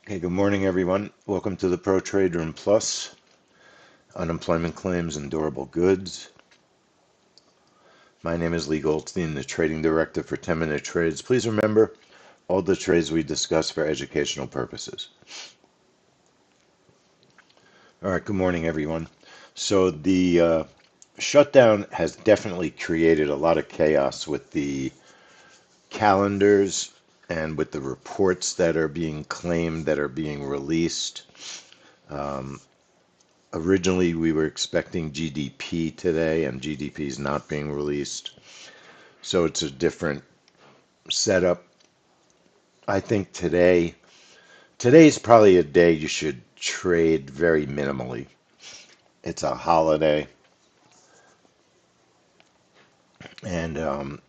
Okay, good morning, everyone. Welcome to the Pro Trade Room Plus, Unemployment Claims and Durable Goods. My name is Lee Goldstein, the Trading Director for 10-Minute Trades. Please remember, all the trades we discuss for educational purposes. All right, good morning, everyone. So the shutdown has definitely created a lot of chaos with the calendars and with the reports that are being claimed, that are being released. Um, Originally, we were expecting GDP today, and GDP is not being released. So it's a different setup. I think today's probably a day you should trade very minimally. It's a holiday, and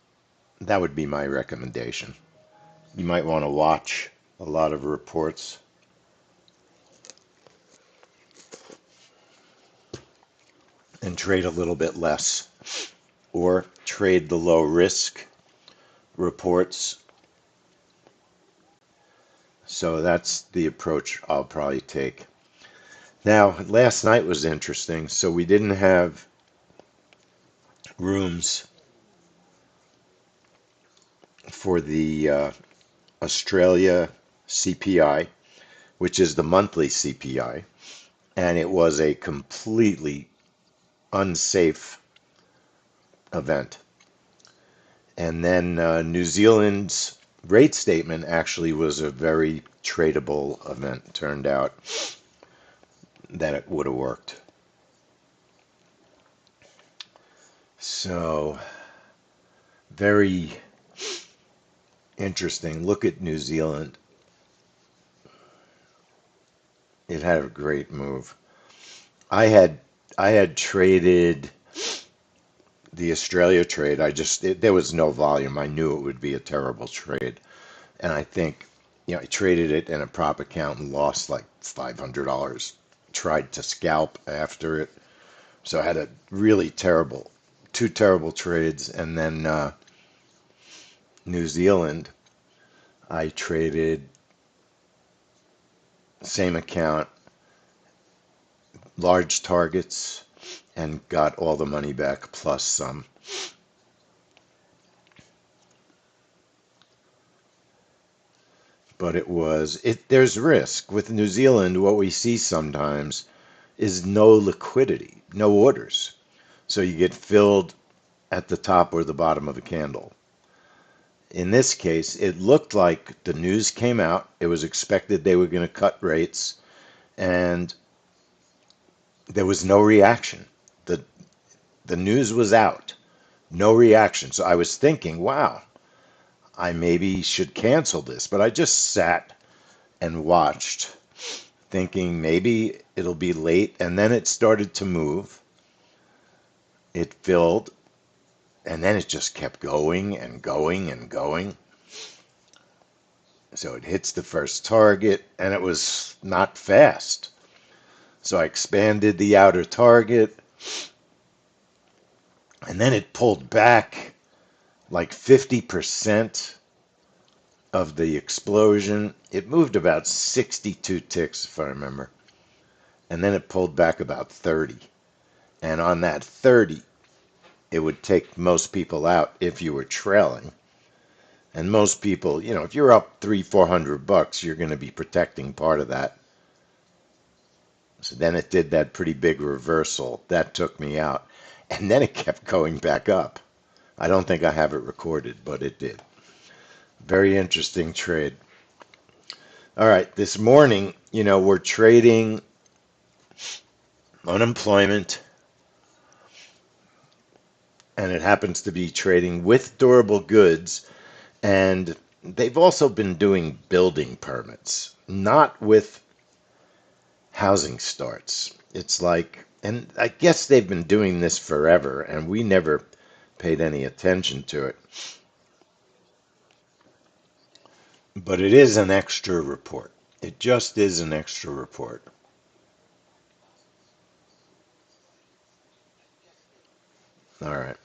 that would be my recommendation. You might want to watch a lot of reports and trade a little bit less, or trade the low risk reports. So that's the approach I'll probably take. Now, last night was interesting. So we didn't have rooms for the Australia CPI, which is the monthly CPI, and it was a completely unsafe event. And then New Zealand's rate statement actually was a very tradable event. Turned out that it would have worked. So, very interesting. Look at New Zealand. It had a great move. I had I had traded the Australia trade. There was no volume. I knew it would be a terrible trade, and I think I traded it in a prop account and lost like $500. Tried to scalp after it, so I had a really two terrible trades, and then New Zealand, I traded same account, large targets, and got all the money back plus some. But there's risk. With New Zealand, what we see sometimes is no liquidity, no orders. So you get filled at the top or the bottom of the candle. In this case, it looked like the news came out. It was expected they were going to cut rates, and there was no reaction. The, the news was out, no reaction. So I was thinking, wow, I maybe should cancel this. But I just sat and watched, thinking maybe it'll be late. And then it started to move. It filled, and then it just kept going and going and going. So it hits the first target, and it was not fast. So I expanded the outer target, and then it pulled back like 50% of the explosion. It moved about 62 ticks, if I remember. And then it pulled back about 30. And on that 30, it would take most people out if you were trailing. And most people, if you're up $300-400, you're going to be protecting part of that. So then it did that pretty big reversal. That took me out. And then it kept going back up. I don't think I have it recorded, but it did. Very interesting trade. All right, this morning, we're trading unemployment, and it happens to be trading with durable goods. And they've also been doing building permits, not with housing starts. It's like, and I guess they've been doing this forever, and we never paid any attention to it. But it is an extra report. It just is an extra report. All right.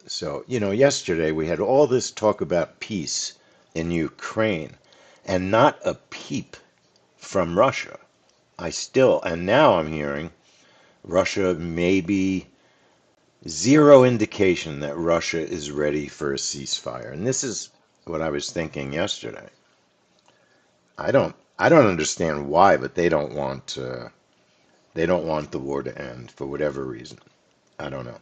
So, yesterday we had all this talk about peace in Ukraine, and not a peep from Russia. And now I'm hearing Russia maybe zero indication that Russia is ready for a ceasefire. And this is what I was thinking yesterday. I don't understand why, but they don't want the war to end for whatever reason. I don't know.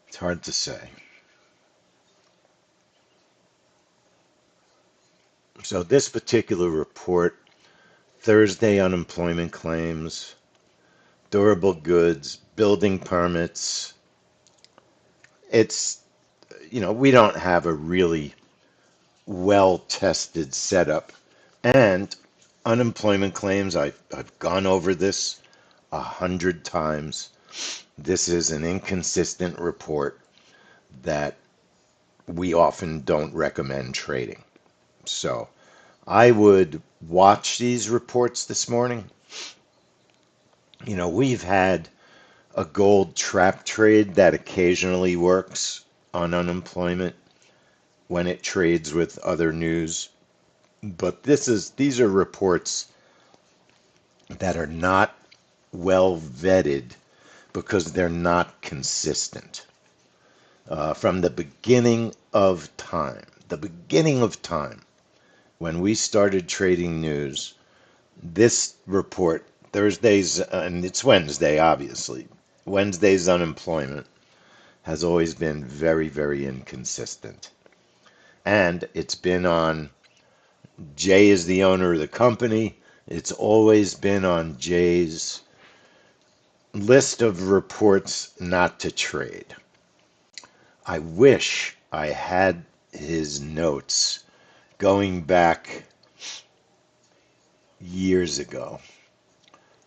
It's hard to say. So this particular report, Thursday unemployment claims, durable goods, building permits, it's we don't have a really well tested setup. And unemployment claims, I've gone over this 100 times. This is an inconsistent report that we often don't recommend trading. So I would watch these reports this morning. We've had a gold trap trade that occasionally works on unemployment when it trades with other news. But these are reports that are not well vetted because they're not consistent. From the beginning of time, when we started trading news, this report, Thursday's, and it's Wednesday, obviously, Wednesday's unemployment has always been very, very inconsistent. And it's been on, Jay is the owner of the company. It's always been on Jay's list of reports not to trade. I wish I had his notes going back years ago.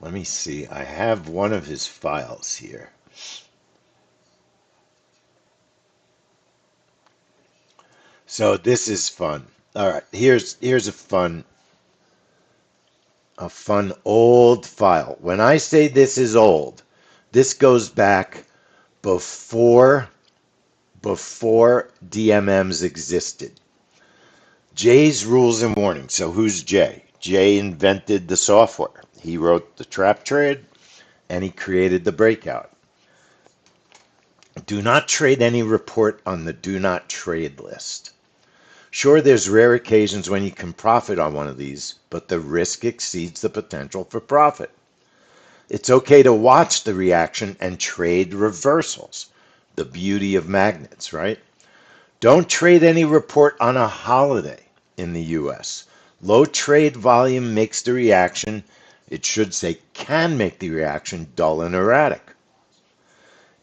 Let me see. I have one of his files here. So this is fun. All right, here's a fun old file. When I say this is old, this goes back before DMMs existed. Jay's rules and warnings. So who's Jay? Jay invented the software. He wrote the trap trade and he created the breakout. Do not trade any report on the do not trade list. Sure, there's rare occasions when you can profit on one of these, but the risk exceeds the potential for profit. It's okay to watch the reaction and trade reversals. The beauty of magnets, right? Don't trade any report on a holiday in the US. Low trade volume makes the reaction, it should say can make the reaction dull and erratic.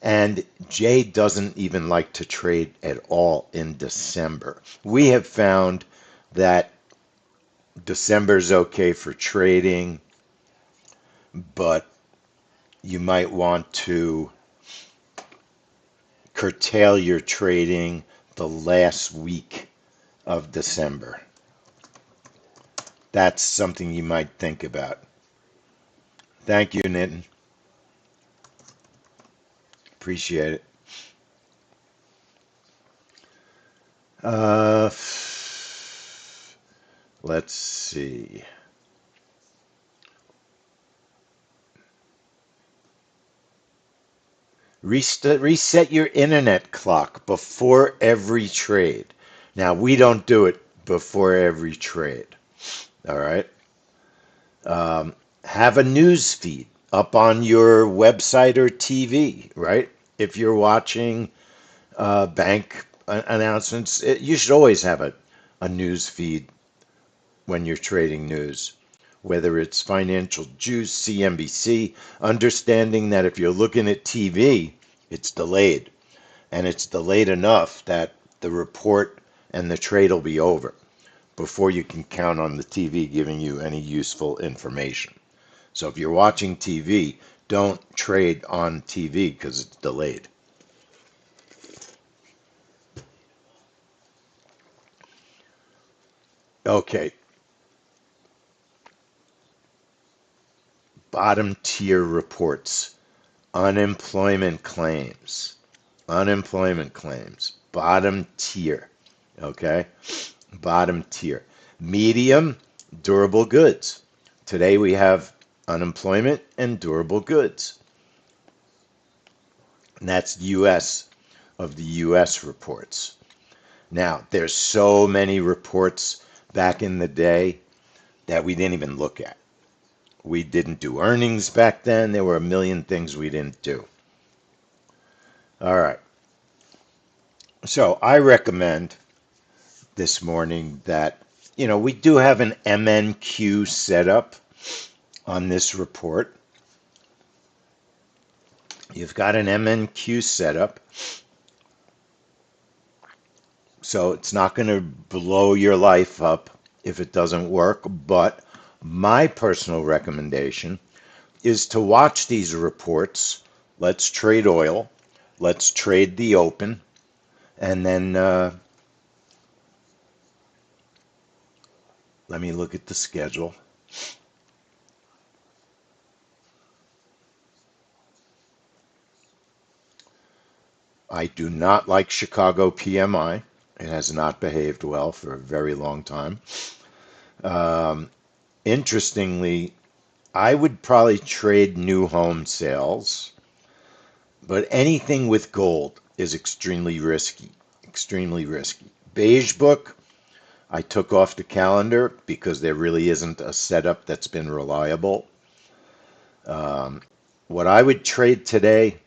And Jay doesn't even like to trade at all in December. We have found that December is okay for trading, but you might want to curtail your trading the last week of December. That's something you might think about. Thank you, Nitin. Appreciate it. Uh, let's see. Reset your internet clock before every trade. Now, we don't do it before every trade. All right. Have a news feed up on your website or TV, right? If you're watching bank announcements, you should always have a news feed when you're trading news, whether it's Financial Juice, CNBC, understanding that if you're looking at TV, it's delayed. And it's delayed enough that the report and the trade will be over before you can count on the TV giving you any useful information. So if you're watching TV, don't trade on TV because it's delayed. Okay, bottom tier reports, unemployment claims, bottom tier. Okay, bottom tier. Medium, durable goods. Today we have unemployment and durable goods. And that's US of the US reports. Now, there's so many reports back in the day that we didn't even look at. We didn't do earnings back then. There were a million things we didn't do. All right. So I recommend this morning that, we do have an MNQ setup on this report. You've got an MNQ setup, so it's not going to blow your life up if it doesn't work. But my personal recommendation is to watch these reports. Let's trade oil. Let's trade the open. And then let me look at the schedule. I do not like Chicago PMI. It has not behaved well for a very long time. Um, Interestingly, I would probably trade new home sales, but anything with gold is extremely risky. Extremely risky. Beige book, I took off the calendar because there really isn't a setup that's been reliable. Um, what I would trade today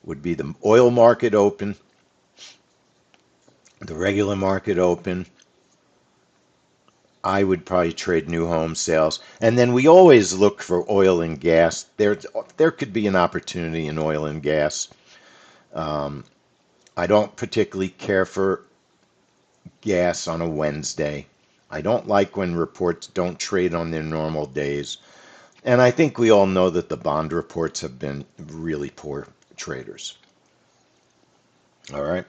would be the oil market open, the regular market open. I would probably trade new home sales. And then we always look for oil and gas. There could be an opportunity in oil and gas. Um, I don't particularly care for gas on a Wednesday. I don't like when reports don't trade on their normal days. And I think we all know that the bond reports have been really poor traders. All right.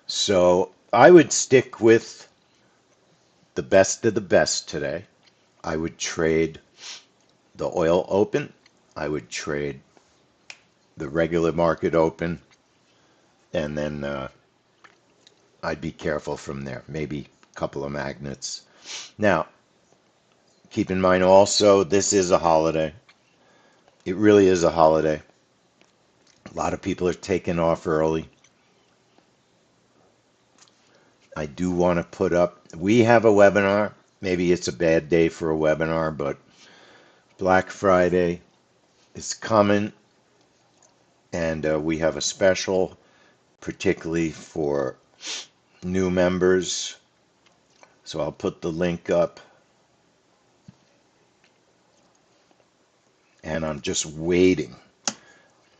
So I would stick with the best of the best today. I would trade the oil open. I would trade the regular market open. And then I'd be careful from there. Maybe a couple of magnets. Now, keep in mind also, this is a holiday. It really is a holiday. A lot of people are taking off early. I do want to put up, we have a webinar. Maybe it's a bad day for a webinar, but Black Friday is coming, and we have a special, particularly for new members. So I'll put the link up. And I'm just waiting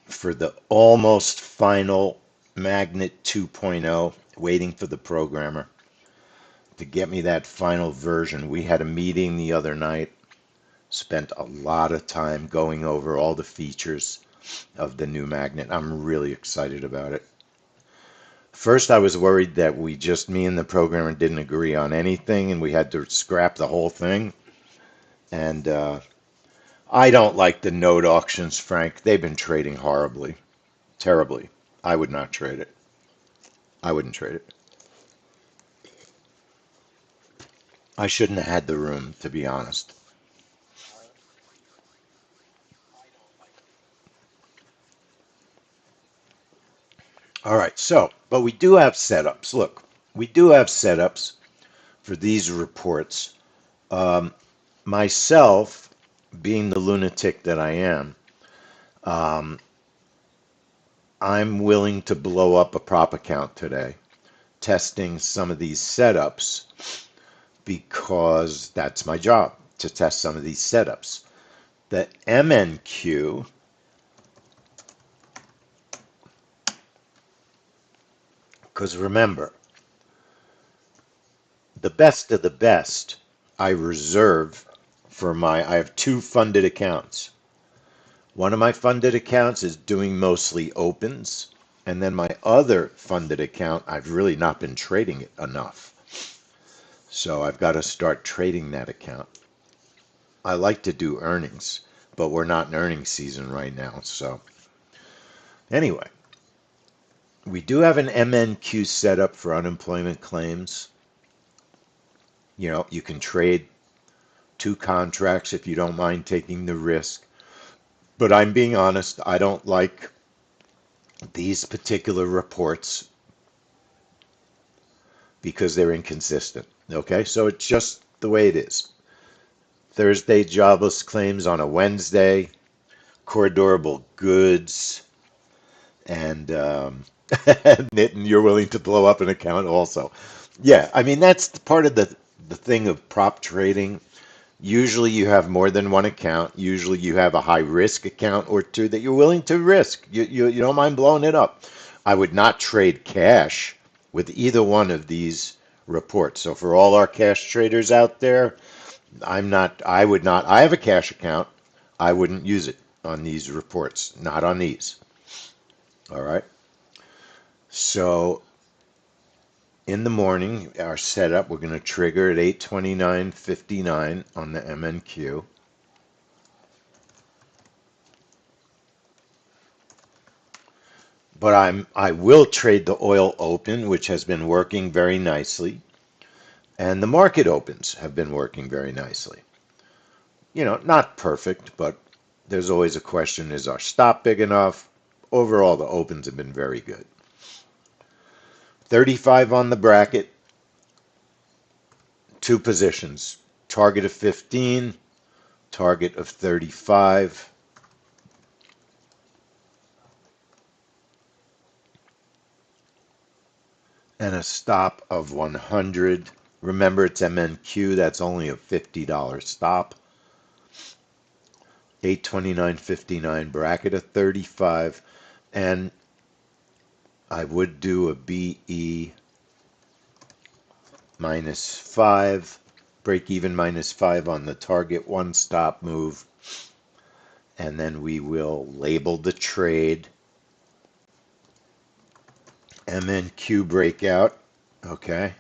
for the almost final Magnet 2.0, waiting for the programmer to get me that final version. We had a meeting the other night, spent a lot of time going over all the features of the new Magnet. I'm really excited about it. First, I was worried that me and the programmer didn't agree on anything and we had to scrap the whole thing. And I don't like the note auctions, Frank. They've been trading horribly, terribly. I would not trade it. I wouldn't trade it. I shouldn't have had the room, to be honest. All right, so, but we do have setups. Look, we do have setups for these reports. Um, Myself, being the lunatic that I am, um, I'm willing to blow up a prop account today, testing some of these setups because that's my job, to test some of these setups. The MNQ, because remember, the best of the best I reserve I have two funded accounts. One of my funded accounts is doing mostly opens, and then my other funded account, I've really not been trading it enough. So I've got to start trading that account. I like to do earnings, but we're not in earnings season right now. So anyway, we do have an MNQ set up for unemployment claims. You know, you can trade two contracts if you don't mind taking the risk. But I'm being honest, I don't like these particular reports because they're inconsistent. Okay, so it's just the way it is. Thursday jobless claims on a Wednesday, core durable goods, and Nitin, you're willing to blow up an account also. Yeah, I mean that's part of the thing of prop trading. Usually you have more than one account. Usually you have a high risk account or two that you're willing to risk. You don't mind blowing it up. I would not trade cash with either one of these reports. So for all our cash traders out there, I would not, I have a cash account. I wouldn't use it on these reports, not on these. All right. So in the morning, our setup, we're going to trigger at 8:29:59 on the MNQ. But I will trade the oil open, which has been working very nicely, and the market opens have been working very nicely. You know, not perfect, but there's always a question, is our stop big enough? Overall, the opens have been very good. 35 on the bracket, two positions. Target of 15, target of 35. And a stop of 100. Remember, it's MNQ. That's only a $50 stop. 829.59 bracket of 35. And I would do a BE -5. Break even -5 on the target one stop move. And then we will label the trade MNQ breakout. Okay.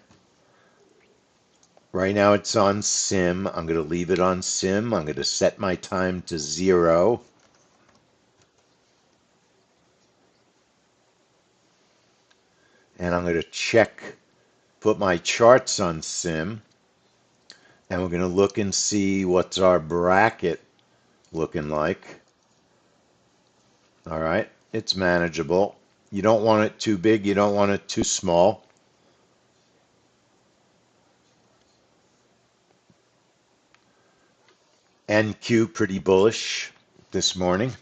Right now it's on sim. I'm going to leave it on sim. I'm going to set my time to 0. And I'm going to check, put my charts on sim. And we're going to look and see what's our bracket looking like. All right. It's manageable. You don't want it too big. You don't want it too small. NQ pretty bullish this morning.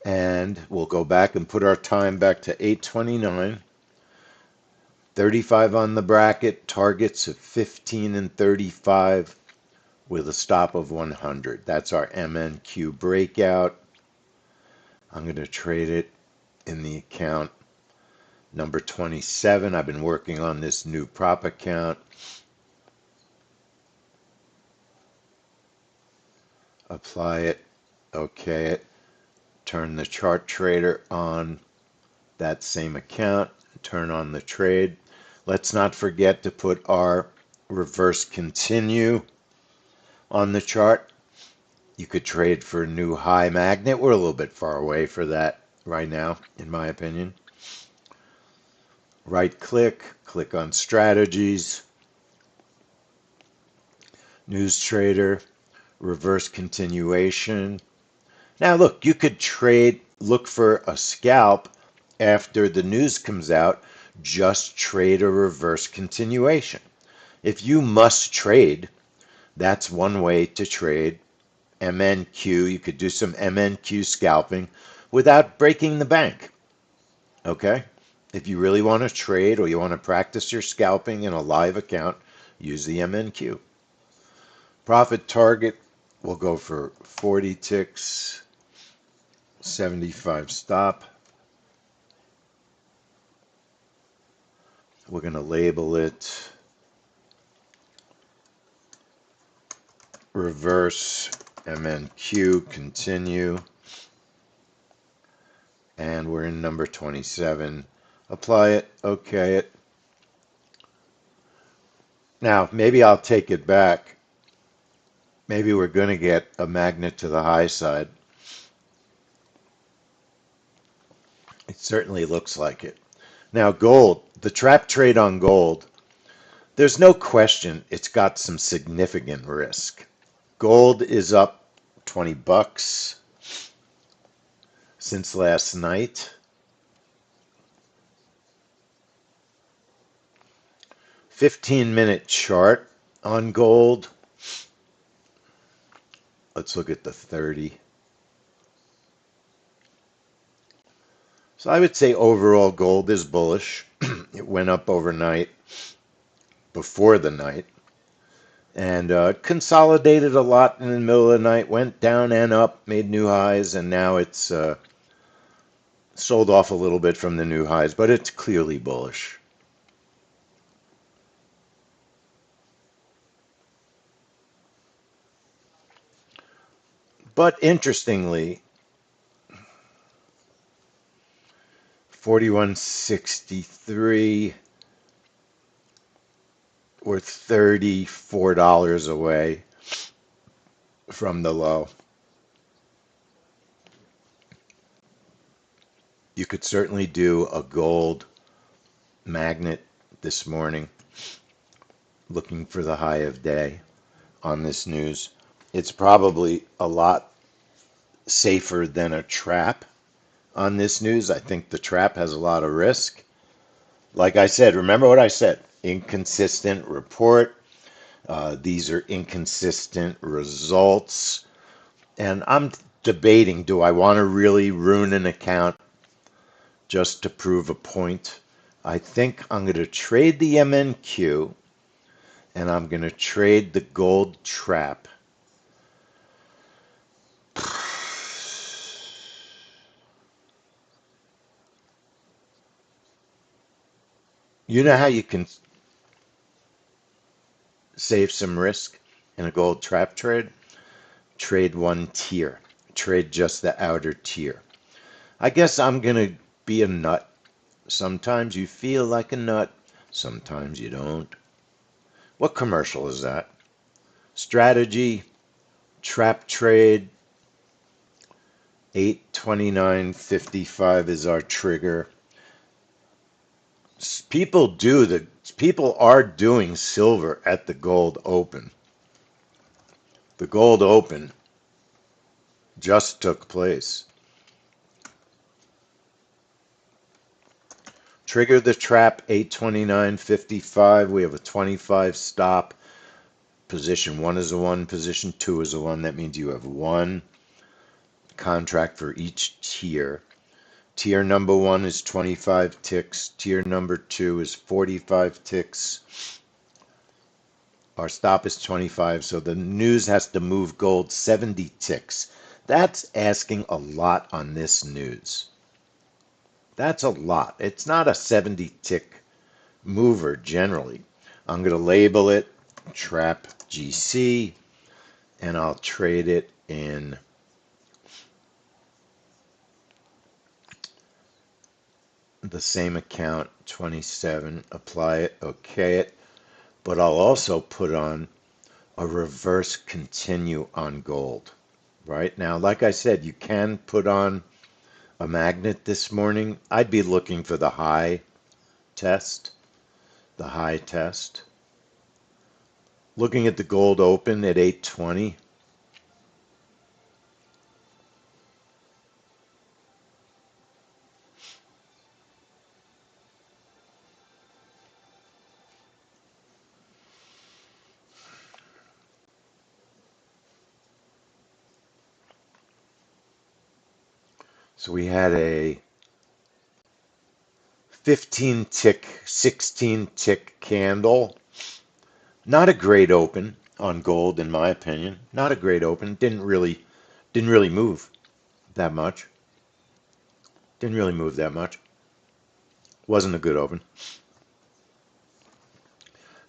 And we'll go back and put our time back to 8:29. 35 on the bracket, targets of 15 and 35 with a stop of 100. That's our MNQ breakout. I'm going to trade it in the account number 27. I've been working on this new prop account. Apply it, okay it, turn the chart trader on that same account, turn on the trade. Let's not forget to put our reverse continue on the chart. You could trade for a new high magnet. We're a little bit far away for that right now, in my opinion. Right click, click on strategies, news trader, reverse continuation. Now look, you could trade, look for a scalp after the news comes out, just trade a reverse continuation. If you must trade, that's one way to trade MNQ. You could do some MNQ scalping without breaking the bank. Okay? If you really want to trade or you want to practice your scalping in a live account, use the MNQ. Profit target, we'll go for 40 ticks, 75 stop. We're going to label it reverse MNQ, continue. And we're in number 27. Apply it, okay it. Now, maybe I'll take it back. Maybe we're going to get a magnet to the high side. It certainly looks like it. Now, gold, the trap trade on gold, there's no question it's got some significant risk. Gold is up 20 bucks since last night. 15-minute chart on gold. Let's look at the 30. So I would say overall gold is bullish. It went up overnight before the night and consolidated a lot in the middle of the night, went down and up, made new highs, and now it's sold off a little bit from the new highs, but it's clearly bullish. But interestingly, 41.63, we're $34 away from the low. You could certainly do a gold magnet this morning, looking for the high of day on this news. It's probably a lot safer than a trap on this news. I think the trap has a lot of risk. Like I said, remember what I said, inconsistent report. These are inconsistent results. And I'm debating, do I want to really ruin an account just to prove a point? I think I'm going to trade the MNQ and I'm going to trade the gold trap. You know how you can save some risk in a gold trap trade? Trade one tier. Trade just the outer tier. I guess I'm going to be a nut. Sometimes you feel like a nut, sometimes you don't. What commercial is that? Strategy, trap trade, 829.55 is our trigger. People are doing silver at the gold open. The gold open just took place. Trigger the trap 829.55. We have a 25 stop. Position 1 is a 1, position 2 is a 1. That means you have one contract for each tier. Tier number 1 is 25 ticks. Tier number 2 is 45 ticks. Our stop is 25, so the news has to move gold 70 ticks. That's asking a lot on this news. That's a lot. It's not a 70 tick mover generally. I'm going to label it trap GC and I'll trade it in the same account, 27, apply it, okay it, but I'll also put on a reverse continue on gold. Right now, like I said, you can put on a magnet this morning. I'd be looking for the high test, the high test. Looking at the gold open at 820. So we had a 15 tick, 16 tick candle. Not a great open on gold, in my opinion. Not a great open. Didn't really move that much. Didn't really move that much. Wasn't a good open.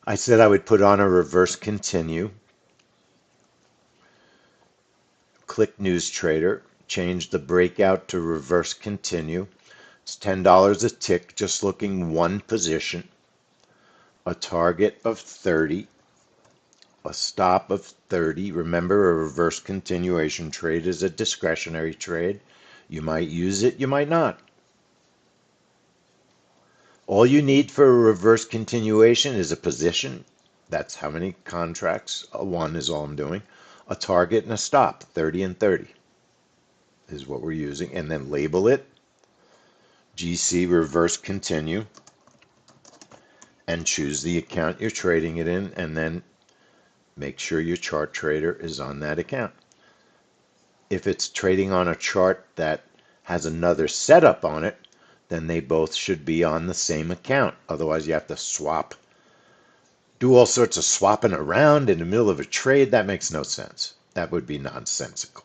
I said I would put on a reverse continue. Click News Trader. Change the breakout to reverse continue. It's $10 a tick, just looking one position. A target of 30. A stop of 30. Remember, a reverse continuation trade is a discretionary trade. You might use it, you might not. All you need for a reverse continuation is a position. That's how many contracts. A one is all I'm doing. A target and a stop. 30 and 30 is what we're using. And then label it GC reverse continue and choose the account you're trading it in, and then make sure your chart trader is on that account. If it's trading on a chart that has another setup on it, then they both should be on the same account. Otherwise, you have to do all sorts of swapping around in the middle of a trade. That makes no sense. That would be nonsensical.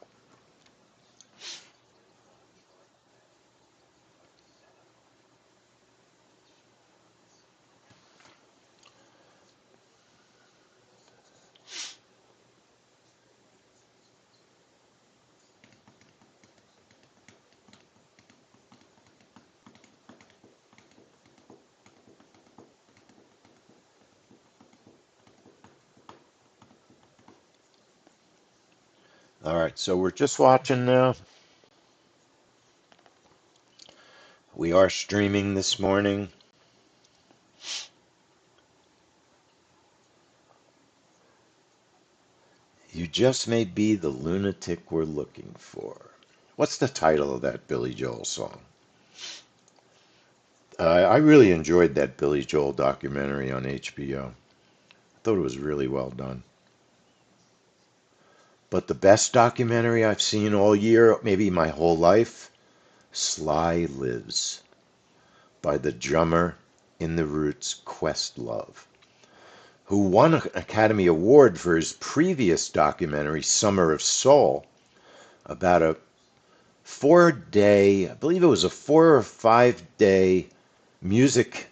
All right, so we're just watching now. We are streaming this morning. You just may be the lunatic we're looking for. What's the title of that Billy Joel song? I really enjoyed that Billy Joel documentary on HBO. I thought it was really well done. But the best documentary I've seen all year, maybe my whole life, Sly Lives by the drummer in the Roots, Questlove, who won an Academy Award for his previous documentary, Summer of Soul, about a 4 day, I believe it was a 4 or 5 day music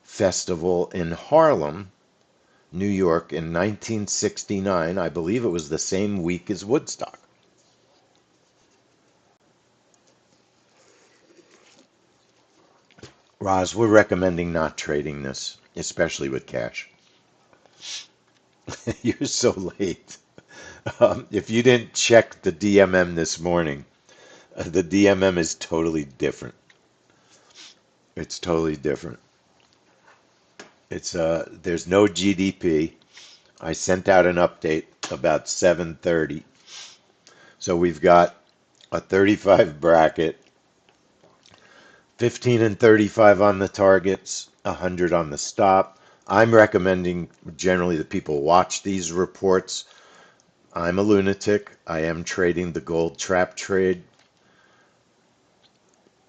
festival in Harlem, New York in 1969. I believe it was the same week as Woodstock. Roz, we're recommending not trading this, especially with cash. You're so late. If you didn't check the DMM this morning, the DMM is totally different. It's totally different. There's no GDP. I sent out an update about 7:30. So we've got a 35 bracket, 15 and 35 on the targets, 100 on the stop. I'm recommending generally that people watch these reports. I'm a lunatic. I am trading the gold trap trade,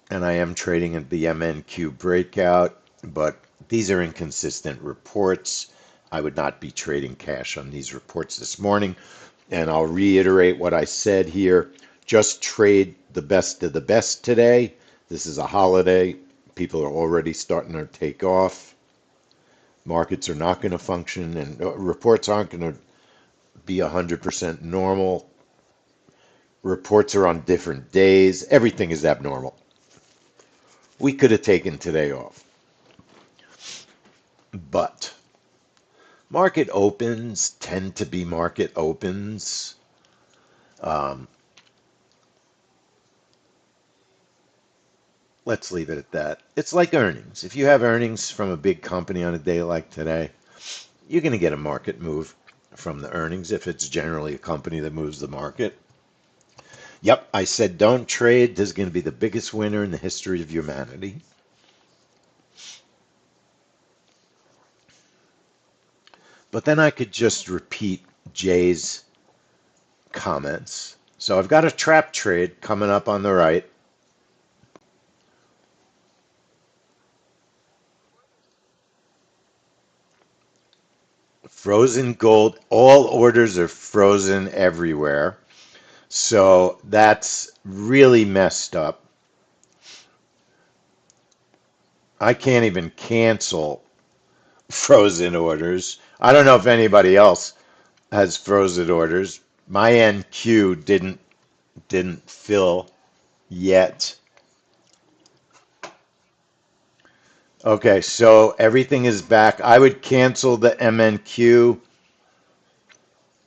and I am trading at the MNQ breakout, but these are inconsistent reports. I would not be trading cash on these reports this morning. And I'll reiterate what I said here. Just trade the best of the best today. This is a holiday. People are already starting to take off. Markets are not going to function, and reports aren't going to be 100% normal. Reports are on different days. Everything is abnormal. We could have taken today off. But market opens tend to be market opens. Um, let's leave it at that. It's like earnings. If you have earnings from a big company on a day like today, you're going to get a market move from the earnings if it's generally a company that moves the market. Yep, I said don't trade. This is going to be the biggest winner in the history of humanity. But then I could just repeat Jay's comments. So I've got a trap trade coming up on the right. Frozen gold. All orders are frozen everywhere. So that's really messed up. I can't even cancel frozen orders. I don't know if anybody else has frozen orders. My NQ didn't fill yet. Okay, so everything is back. I would cancel the MNQ,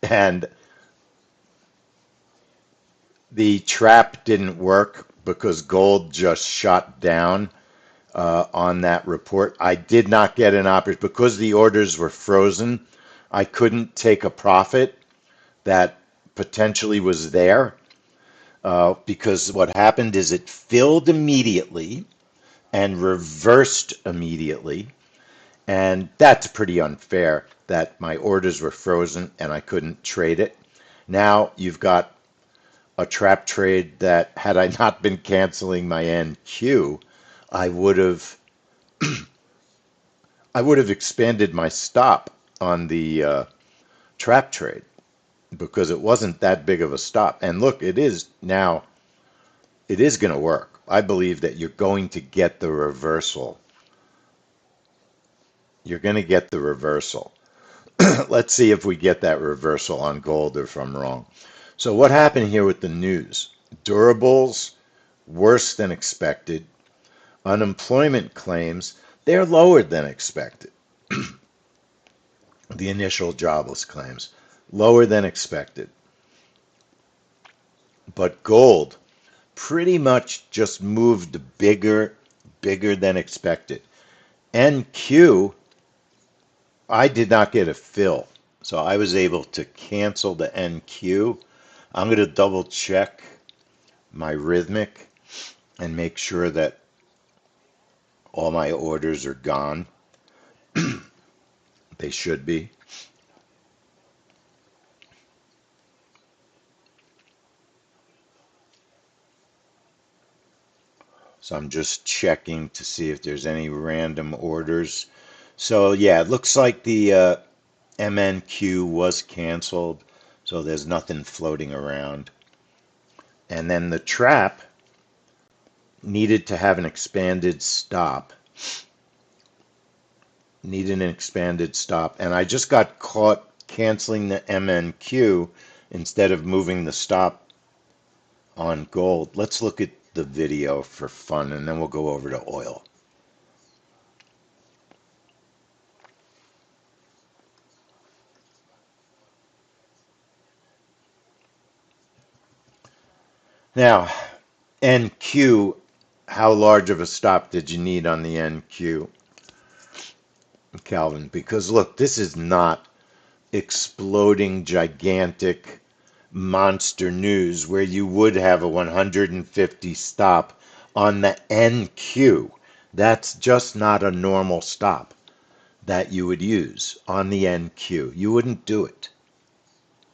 and the trap didn't work because gold just shot down. on that report. I did not get an opportunity because the orders were frozen. I couldn't take a profit that potentially was there because what happened is it filled immediately and reversed immediately. And that's pretty unfair that my orders were frozen and I couldn't trade it. Now you've got a trap trade that had I not been canceling my NQ, I would have I would have expanded my stop on the trap trade because it wasn't that big of a stop. And look, it is now, it is going to work. I believe that you're going to get the reversal. You're going to get the reversal. Let's see if we get that reversal on gold or if I'm wrong. So what happened here with the news? Durables, worse than expected. Unemployment claims, they're lower than expected. The initial jobless claims, lower than expected. But gold pretty much just moved bigger than expected. NQ, I did not get a fill. So I was able to cancel the NQ. I'm going to double check my rhythmic and make sure that all my orders are gone. They should be. So I'm just checking to see if there's any random orders. So yeah, it looks like the MNQ was canceled, so there's nothing floating around. And then the trap needed to have an expanded stop. Needed an expanded stop. And I just got caught canceling the MNQ instead of moving the stop on gold. Let's look at the video for fun, and then we'll go over to oil. Now, NQ, how large of a stop did you need on the NQ, Calvin? Because look, this is not exploding, gigantic, monster news where you would have a 150 stop on the NQ. That's just not a normal stop that you would use on the NQ. You wouldn't do it.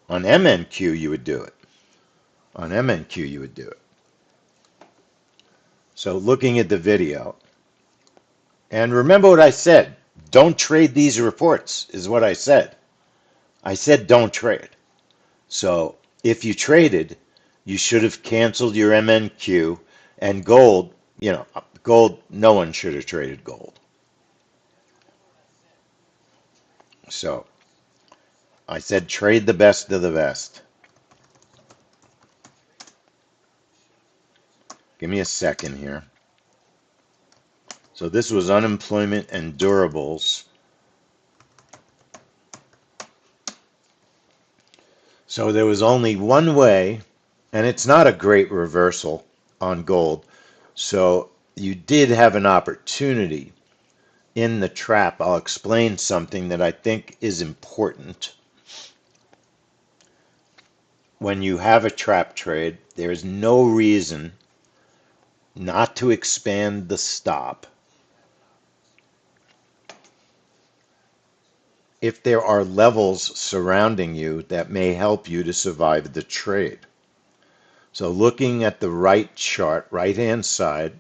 On MNQ, you would do it. On MNQ, you would do it. So looking at the video, and remember what I said, don't trade these reports, is what I said. I said don't trade. So if you traded, you should have canceled your MNQ and gold, gold, no one should have traded gold. So I said trade the best of the best. Give me a second here. So this was unemployment and durables. So there was only one way, and it's not a great reversal on gold. So you did have an opportunity in the trap. I'll explain something that I think is important. When you have a trap trade, there's no reason not to expand the stop if there are levels surrounding you that may help you to survive the trade. So looking at the right chart, right-hand side,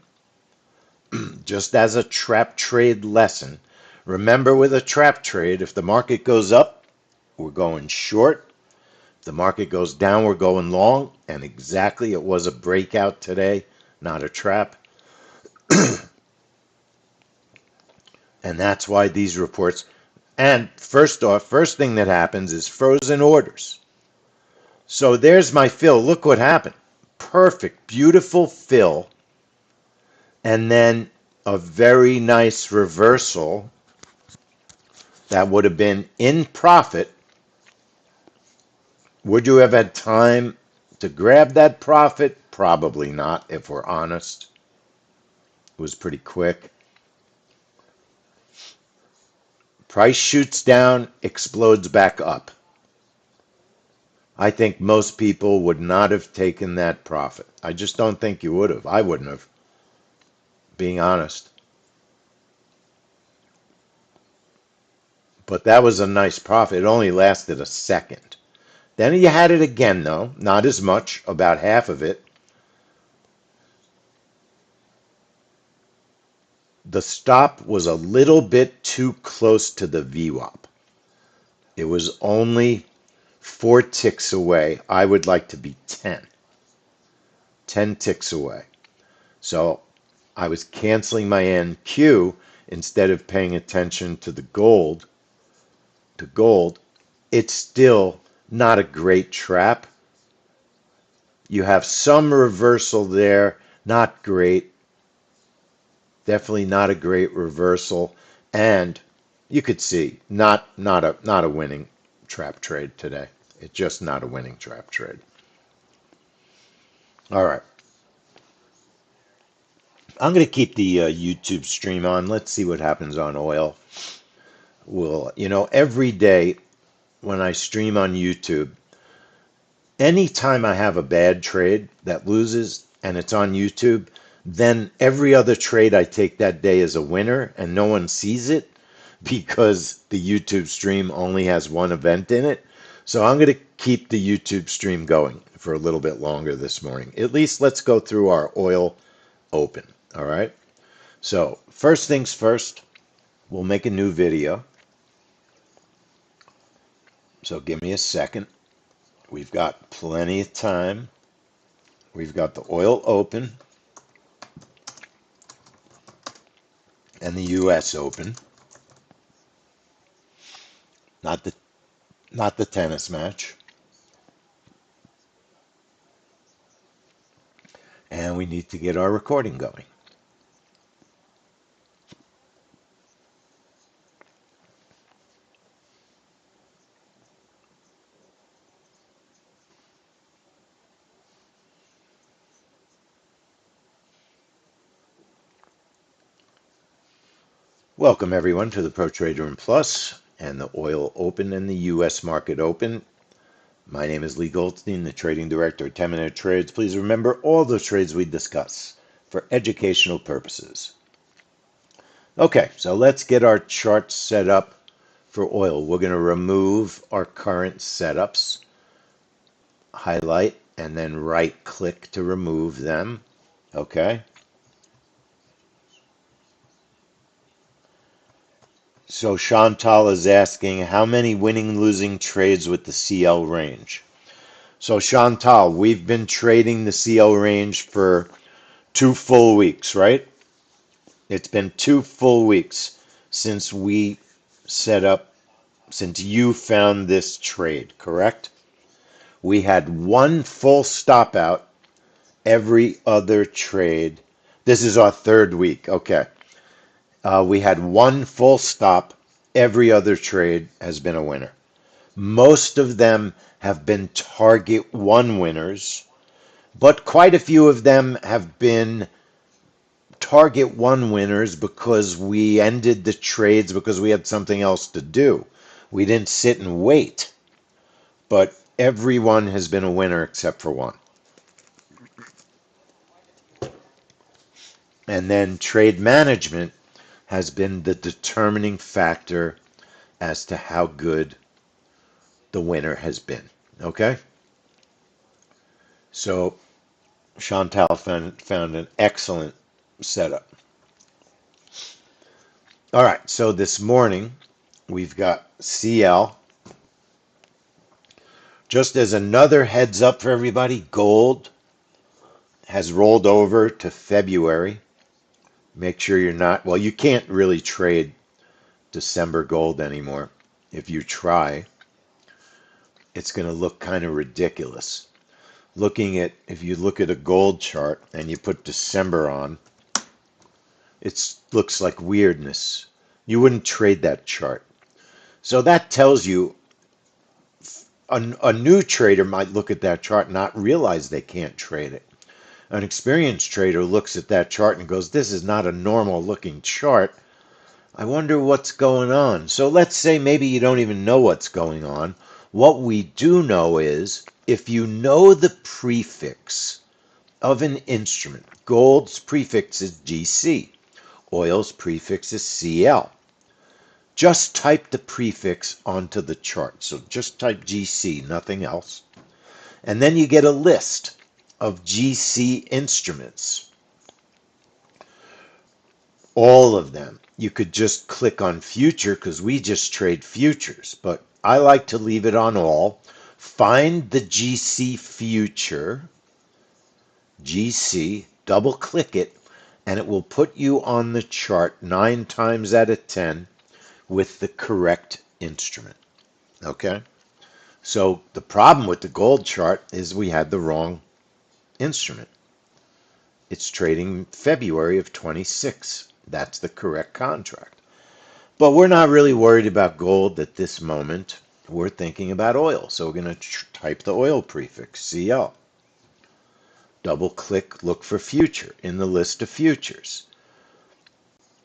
just as a trap trade lesson, remember with a trap trade, if the market goes up, we're going short. If the market goes down, we're going long. And exactly, it was a breakout today, not a trap. And that's why these reports, and first thing that happens is frozen orders. So there's my fill. Look what happened. Perfect, beautiful fill. And then a very nice reversal that would have been in profit. Would you have had time to grab that profit? Probably not, if we're honest. It was pretty quick. Price shoots down, explodes back up. I think most people would not have taken that profit. I just don't think you would have. I wouldn't have, being honest. But that was a nice profit. It only lasted a second. Then you had it again, though. Not as much, about half of it. The stop was a little bit too close to the VWAP. It was only 4 ticks away. I would like to be 10. 10 ticks away. So I was canceling my NQ instead of paying attention to the gold. To gold, it's still not a great trap. You have some reversal there, not great. Definitely not a great reversal, and you could see not a winning trap trade today. It's just not a winning trap trade. All right. I'm going to keep the YouTube stream on. Let's see what happens on oil. Every day when I stream on YouTube, anytime I have a bad trade that loses and it's on YouTube, then every other trade I take that day is a winner and no one sees it because the YouTube stream only has one event in it. So I'm going to keep the YouTube stream going for a little bit longer this morning. At least let's go through our oil open. All right. So first things first, we'll make a new video. So give me a second. We've got plenty of time. We've got the oil open and the US open. Not the tennis match. And we need to get our recording going. Welcome everyone to the Pro Trader and Plus and the oil open and the US market open. My name is Lee Goldstein, the trading director at 10-Minute Trades. Please remember all the trades we discuss for educational purposes. Okay, so let's get our chart set up for oil. We're going to remove our current setups, highlight, and then right click to remove them. Okay. So Chantal is asking, how many winning losing trades with the CL range? So Chantal, we've been trading the CL range for 2 full weeks, right? It's been 2 full weeks since we set up, since you found this trade, correct? We had 1 full stop out every other trade. This is our 3rd week. Okay. We had 1 full stop. Every other trade has been a winner. Most of them have been target 1 winners, but quite a few of them have been target 1 winners because we ended the trades because we had something else to do. We didn't sit and wait, but everyone has been a winner except for 1. And then trade management has been the determining factor as to how good the winner has been. Okay? So Chantal found an excellent setup. All right, so this morning we've got CL. Just as another heads up for everybody, gold has rolled over to February. Make sure you're not, well, you can't really trade December gold anymore. If you try, it's going to look kind of ridiculous. If you look at a gold chart and you put December on, it looks like weirdness. You wouldn't trade that chart. So that tells you a new trader might look at that chart and not realize they can't trade it. An experienced trader looks at that chart and goes, this is not a normal looking chart. I wonder what's going on. So let's say maybe you don't even know what's going on. What we do know is if you know the prefix of an instrument, gold's prefix is GC, oil's prefix is CL. Just type the prefix onto the chart. So just type GC, nothing else. And then you get a list of GC instruments. All of them. You could just click on future because we just trade futures, but I like to leave it on all. Find the GC future, GC, double click it, and it will put you on the chart 9 times out of 10 with the correct instrument. Okay? So the problem with the gold chart is we had the wrong instrument. It's trading February of 26. That's the correct contract. But we're not really worried about gold at this moment. We're thinking about oil. So we're going to type the oil prefix, CL. Double click, look for future in the list of futures.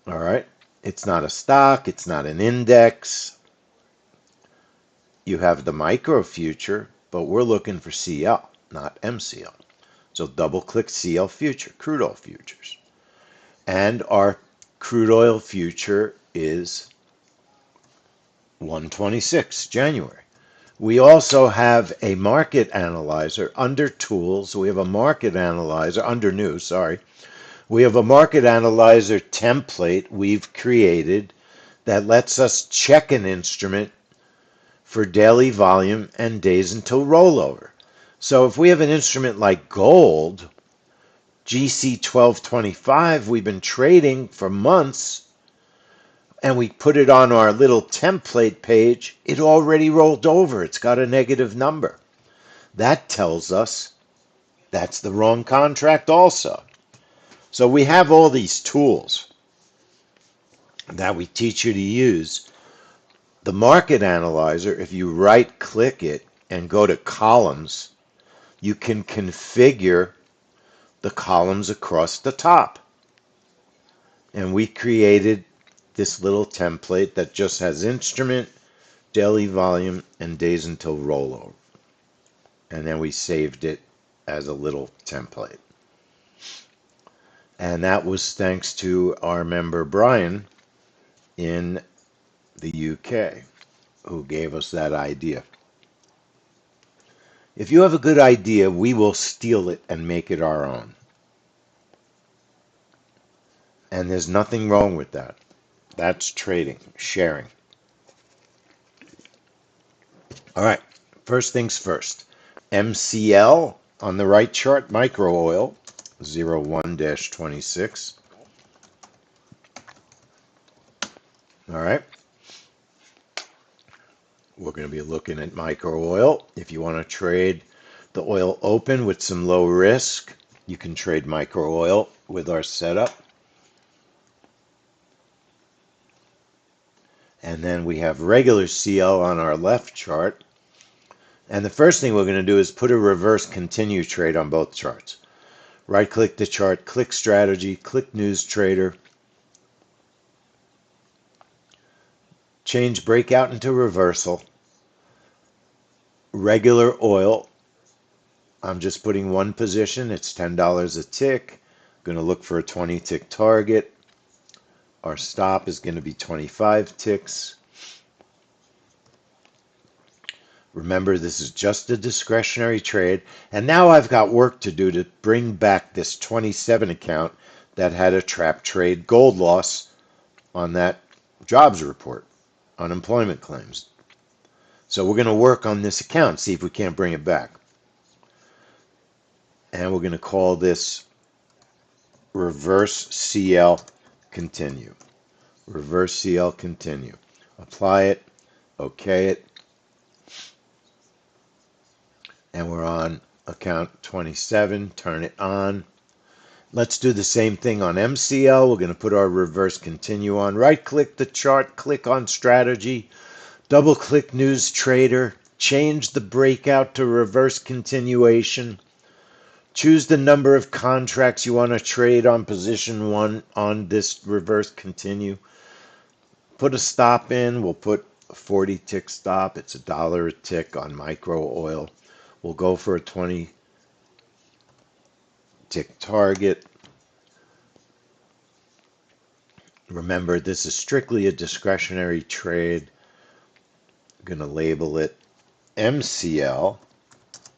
All right. It's not a stock. It's not an index. You have the micro future, but we're looking for CL, not MCL. So double click CL future, crude oil futures. And our crude oil future is 126 January. We also have a market analyzer under tools. We have a market analyzer under new, sorry. We have a market analyzer template we've created that lets us check an instrument for daily volume and days until rollover. So if we have an instrument like gold, GC 1225, we've been trading for months, and we put it on our little template page, it already rolled over. It's got a negative number. That tells us that's the wrong contract also. So we have all these tools that we teach you to use. The market analyzer, if you right click it and go to columns, you can configure the columns across the top. And we created this little template that just has instrument, daily volume, and days until rollover. And then we saved it as a little template. And that was thanks to our member Brian in the UK, who gave us that idea. If you have a good idea, we will steal it and make it our own. And there's nothing wrong with that. That's trading, sharing. All right, first things first. MCL on the right chart, micro oil, 01-26. All right. We're going to be looking at micro oil. If you want to trade the oil open with some low risk, you can trade micro oil with our setup. And then we have regular CL on our left chart. And the first thing we're going to do is put a reverse continue trade on both charts. Right click the chart, click strategy, click news trader. Change breakout into reversal. Regular oil. I'm just putting one position. It's $10 a tick. I'm going to look for a 20 tick target. Our stop is going to be 25 ticks. Remember, this is just a discretionary trade. And now I've got work to do to bring back this 27 account that had a trap trade gold loss on that jobs report, unemployment claims. So we're going to work on this account, see if we can't bring it back. And we're going to call this reverse CL continue. Reverse CL continue. Apply it, okay it, and we're on account 27. Turn it on. Let's do the same thing on MCL. We're going to put our reverse continue on. Right click the chart, click on strategy, double click news trader, change the breakout to reverse continuation. Choose the number of contracts you want to trade on position 1 on this reverse continue. put a stop in. We'll put a 40 tick stop. It's $1 a tick on micro oil. We'll go for a 20 tick target. Remember, this is strictly a discretionary trade. I'm going to label it MCL,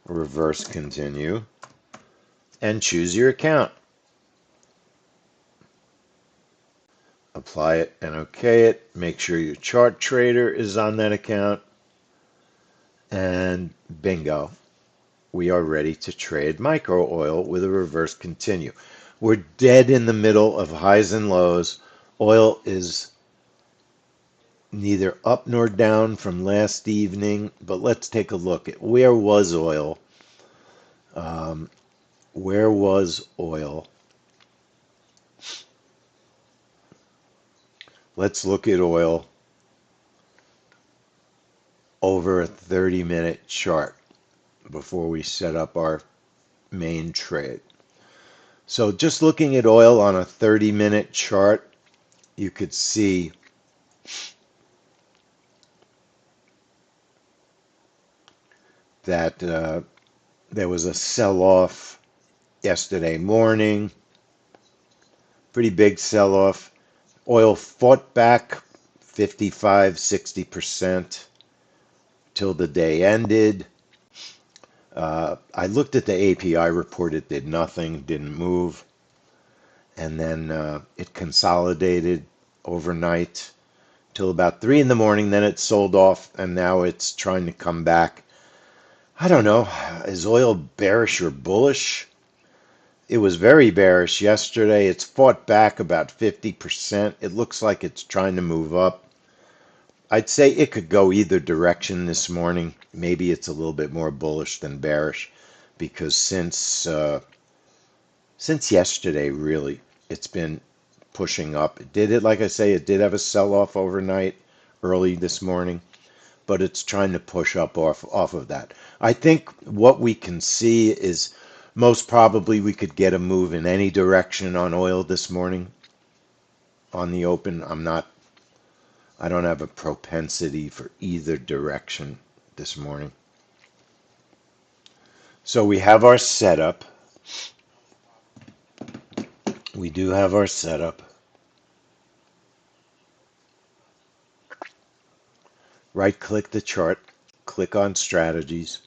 reverse continue, and choose your account. Apply it and OK it. Make sure your chart trader is on that account. And bingo, we are ready to trade micro oil with a reverse continue. We're dead in the middle of highs and lows. Oil is neither up nor down from last evening, but let's take a look at where was oil. Where was oil? Let's look at oil over a 30-minute chart before we set up our main trade. So just looking at oil on a 30-minute chart, you could see that there was a sell-off yesterday morning, pretty big sell-off. Oil fought back 55, 60% till the day ended. I looked at the API report. It did nothing, didn't move. And then it consolidated overnight till about 3 in the morning. Then it sold off, and now it's trying to come back. I don't know. Is oil bearish or bullish? It was very bearish yesterday. It's fought back about 50%. It looks like it's trying to move up. I'd say it could go either direction this morning. Maybe it's a little bit more bullish than bearish because since yesterday, really, it's been pushing up. It did it, like I say, it did have a sell-off overnight, early this morning, but it's trying to push up off of that. I think what we can see is most probably we could get a move in any direction on oil this morning on the open. I don't have a propensity for either direction this morning. So we have our setup. We do have our setup. Right click the chart, click on strategies,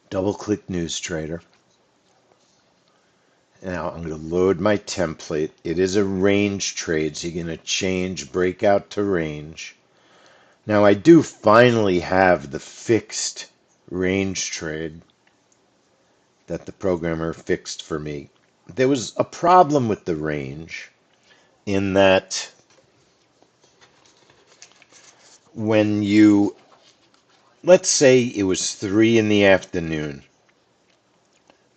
double click NewsTrader. Now I'm going to load my template. It is a range trade, so you're going to change breakout to range. Now I do finally have the fixed range trade that the programmer fixed for me. There was a problem with the range in that when you, let's say it was 3 in the afternoon,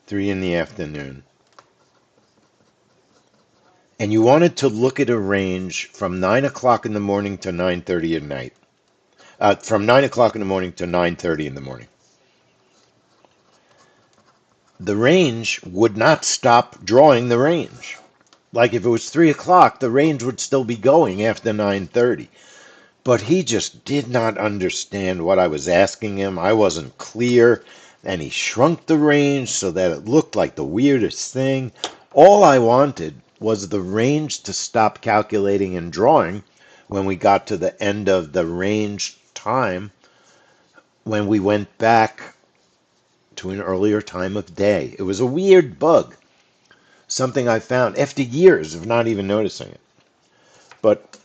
3 in the afternoon, and you wanted to look at a range from 9 o'clock in the morning to 9:30 at night. From 9 o'clock in the morning to 9:30 in the morning. The range would not stop drawing the range. Like if it was 3 o'clock, the range would still be going after 9:30. But he just did not understand what I was asking him. I wasn't clear, and he shrunk the range so that it looked like the weirdest thing. All I wanted was the range to stop calculating and drawing when we got to the end of the range time, when we went back to an earlier time of day. It was a weird bug, something I found after years of not even noticing it. But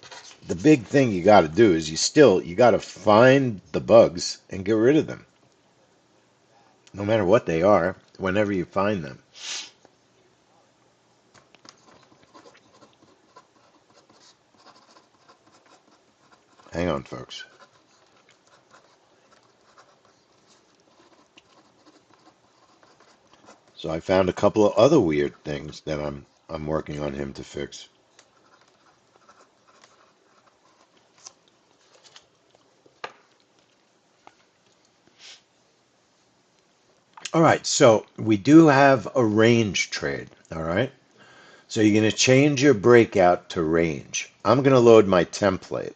the big thing you got to do is you got to find the bugs and get rid of them, no matter what they are, whenever you find them. Hang on, folks. So I found a couple of other weird things that I'm working on him to fix. All right, so we do have a range trade, all right? So you're going to change your breakout to range. I'm going to load my template.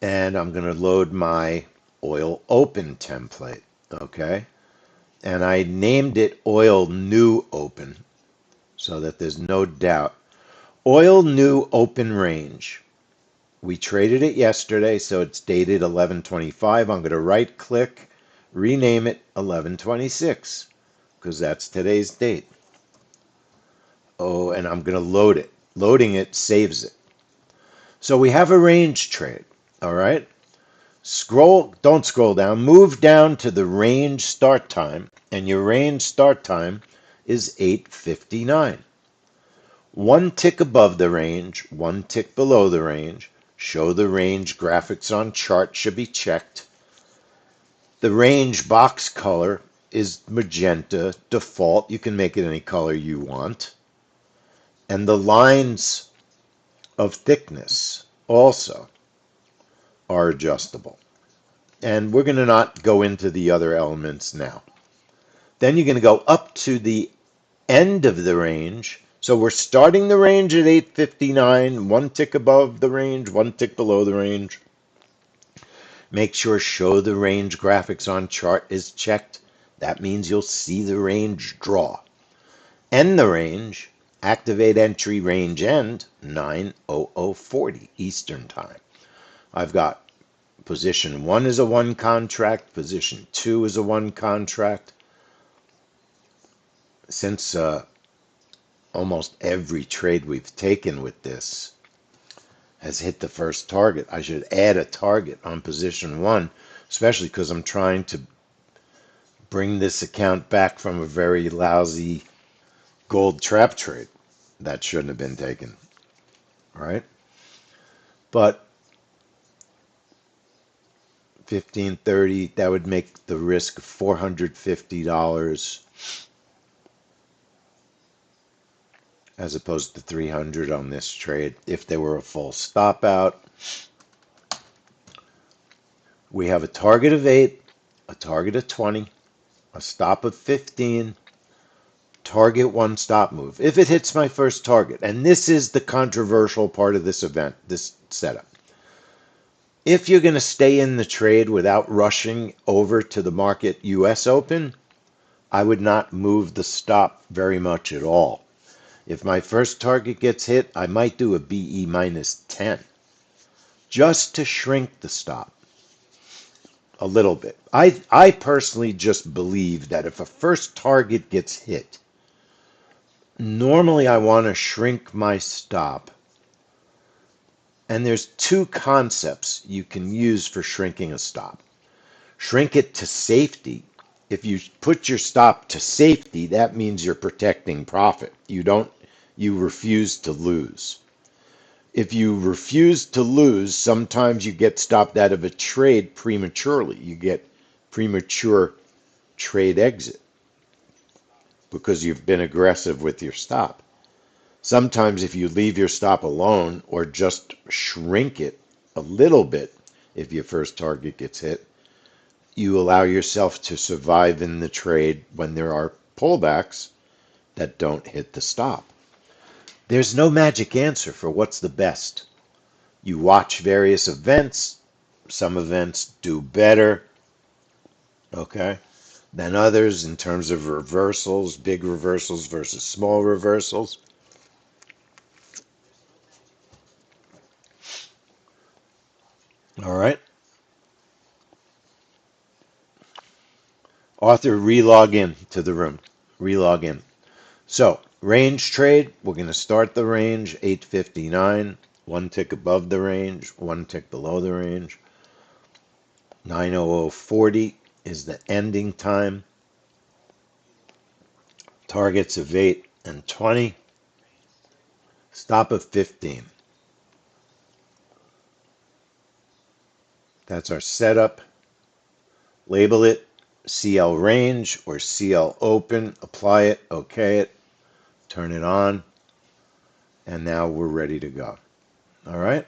And I'm going to load my oil open template. Okay. And I named it oil new open so that there's no doubt. Oil new open range. We traded it yesterday, so it's dated 11/25. I'm going to right click, rename it 11/26 because that's today's date. Oh, and I'm going to load it. Loading it saves it. So we have a range trade. All right. Don't scroll down. Move down to the range start time, and your range start time is 8:59. One tick above the range, one tick below the range. Show the range graphics on chart should be checked. The range box color is magenta default. You can make it any color you want. And the lines of thickness also are adjustable. And we're going to not go into the other elements now. Then you're going to go up to the end of the range. So we're starting the range at 8:59, one tick above the range, one tick below the range. Make sure show the range graphics on chart is checked. That means you'll see the range draw. End the range, activate entry range end 9:0040 Eastern Time. I've got position 1 is a 1 contract, position 2 is a 1 contract. Since almost every trade we've taken with this has hit the first target, I should add a target on position 1, especially because I'm trying to bring this account back from a very lousy gold trap trade that shouldn't have been taken, right? But 1530, that would make the risk $450 as opposed to 300 on this trade. If there were a full stop out, we have a target of 8, a target of 20, a stop of 15, target 1 stop move. If it hits my first target, and this is the controversial part of this event, this setup. If you're going to stay in the trade without rushing over to the market US Open, I would not move the stop very much at all. If my first target gets hit, I might do a BE minus 10 just to shrink the stop a little bit. I personally just believe that if a first target gets hit, normally I want to shrink my stop. And there's two concepts you can use for shrinking a stop. Shrink it to safety. If you put your stop to safety, that means you're protecting profit. You refuse to lose. If you refuse to lose, sometimes you get stopped out of a trade prematurely. You get premature trade exit because you've been aggressive with your stop. Sometimes if you leave your stop alone or just shrink it a little bit, if your first target gets hit, you allow yourself to survive in the trade when there are pullbacks that don't hit the stop. There's no magic answer for what's the best. You watch various events. Some events do better, okay, than others in terms of reversals, big reversals versus small reversals. All right. Author, relog in to the room. Relog in. So, range trade, we're going to start the range 859, one tick above the range, one tick below the range. 9:0040 is the ending time. Targets of 8 and 20. Stop of 15. That's our setup. Label it CL range or CL open. Apply it, okay it, turn it on, and now we're ready to go. All right.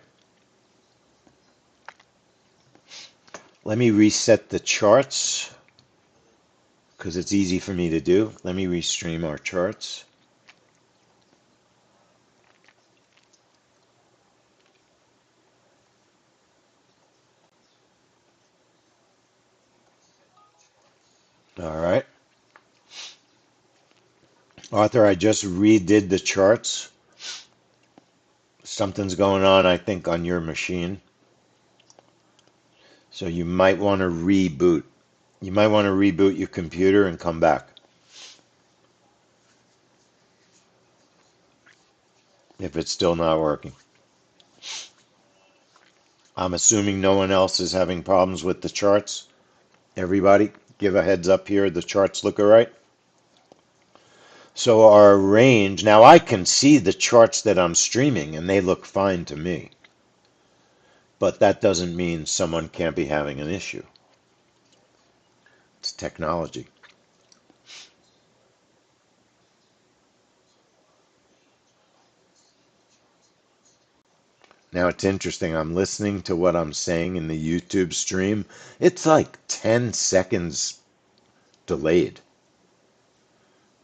Let me reset the charts because it's easy for me to do. Let me restream our charts. All right. Arthur, I just redid the charts. Something's going on, I think, on your machine. So you might want to reboot. You might want to reboot your computer and come back if it's still not working. I'm assuming no one else is having problems with the charts. Everybody, give a heads up here. The charts look all right. So our range, now I can see the charts that I'm streaming and they look fine to me. But that doesn't mean someone can't be having an issue. It's technology. Now it's interesting. I'm listening to what I'm saying in the YouTube stream. It's like 10 seconds delayed.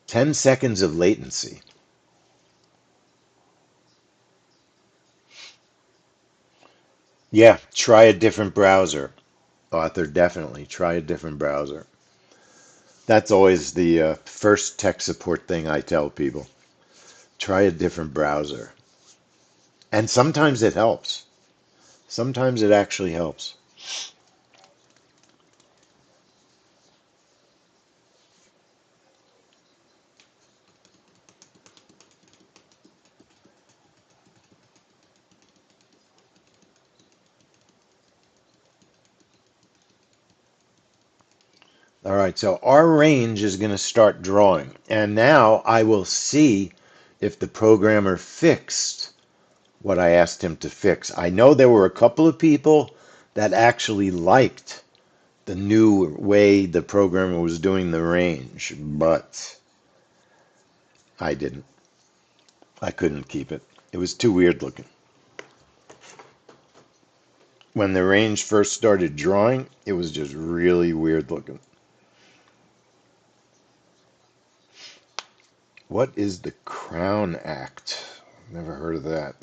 10 seconds of latency. Yeah, try a different browser. Author, definitely try a different browser. That's always the first tech support thing I tell people. Try a different browser. And sometimes it helps. Sometimes it actually helps. All right, so our range is going to start drawing. And now I will see if the programmer fixed what I asked him to fix. I know there were a couple of people that actually liked the new way the programmer was doing the range, but I didn't. I couldn't keep it. It was too weird looking. When the range first started drawing, it was just really weird looking. What is the Crown Act? Never heard of that.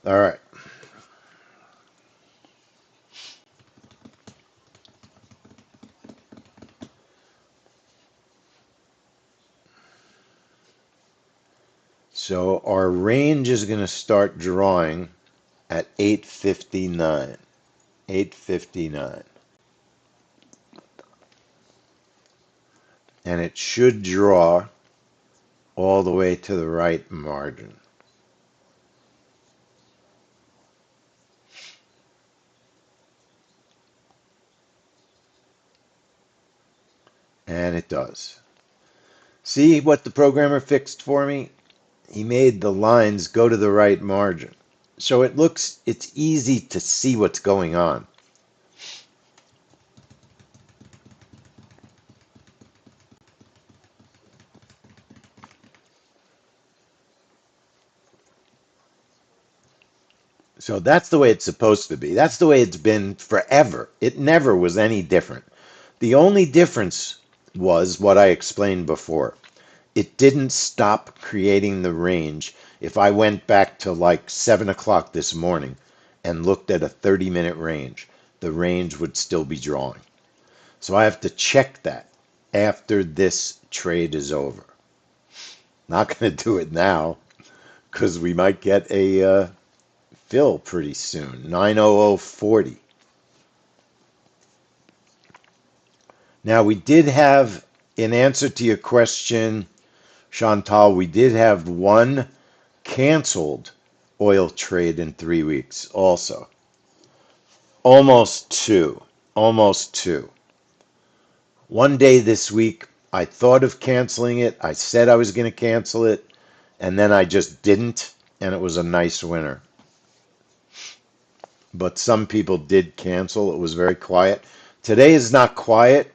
All right. So our range is going to start drawing at 8:59. 8:59. And it should draw all the way to the right margin. And it does. See what the programmer fixed for me? He made the lines go to the right margin. So it's easy to see what's going on. So that's the way it's supposed to be. That's the way it's been forever. It never was any different. The only difference was what I explained before. It didn't stop creating the range. If I went back to like 7 o'clock this morning and looked at a 30-minute range, the range would still be drawing. So I have to check that after this trade is over. Not going to do it now because we might get a fill pretty soon. 90040. Now we did have, in answer to your question, Chantal, we did have one canceled oil trade in 3 weeks also. Almost two. Almost two. One day this week, I thought of canceling it. I said I was going to cancel it, and then I just didn't, and it was a nice winner. But some people did cancel. It was very quiet. Today is not quiet,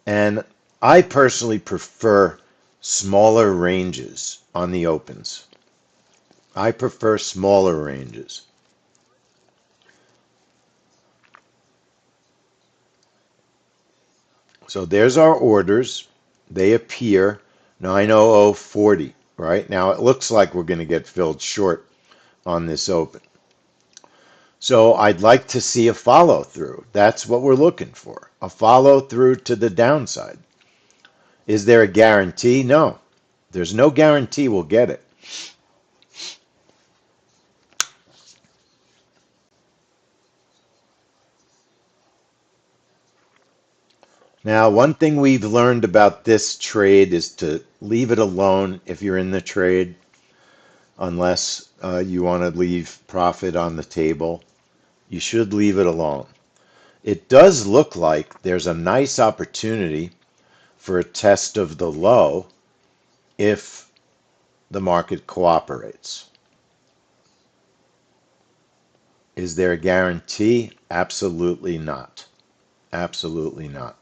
and I personally prefer smaller ranges on the opens. I prefer smaller ranges. So there's our orders. They appear 900.40, right? Now it looks like we're going to get filled short on this open. So I'd like to see a follow through. That's what we're looking for. A follow through to the downside. Is there a guarantee? No. There's no guarantee we'll get it. Now, one thing we've learned about this trade is to leave it alone if you're in the trade, unless you want to leave profit on the table. You should leave it alone. It does look like there's a nice opportunity for a test of the low if the market cooperates. Is there a guarantee? Absolutely not. Absolutely not.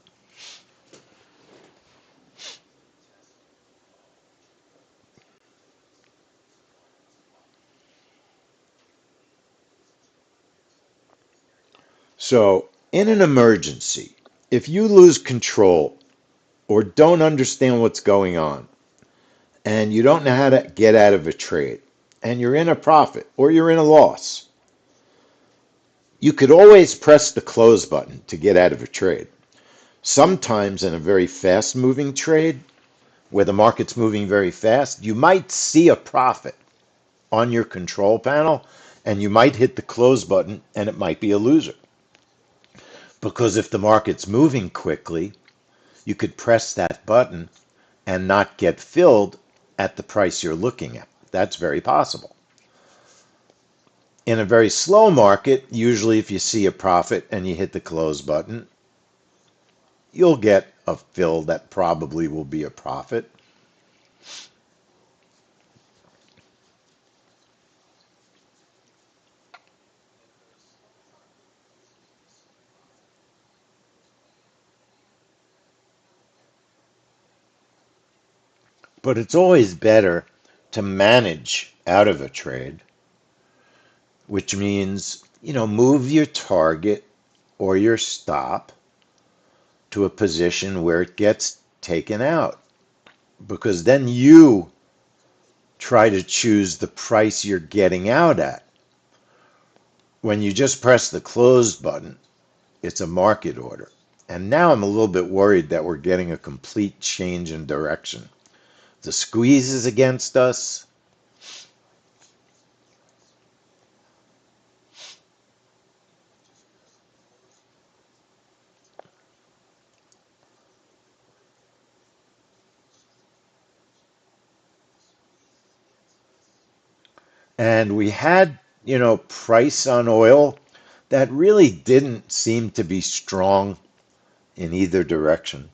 So, in an emergency, if you lose control or don't understand what's going on and you don't know how to get out of a trade and you're in a profit or you're in a loss, you could always press the close button to get out of a trade. Sometimes in a very fast moving trade where the market's moving very fast, you might see a profit on your control panel and you might hit the close button and it might be a loser. Because if the market's moving quickly, you could press that button and not get filled at the price you're looking at. That's very possible. In a very slow market, usually if you see a profit and you hit the close button, you'll get a fill that probably will be a profit. But it's always better to manage out of a trade, which means, move your target or your stop to a position where it gets taken out. Because then you try to choose the price you're getting out at. When you just press the close button, it's a market order. And now I'm a little bit worried that we're getting a complete change in direction. The squeeze is against us. And we had, price on oil that really didn't seem to be strong in either direction.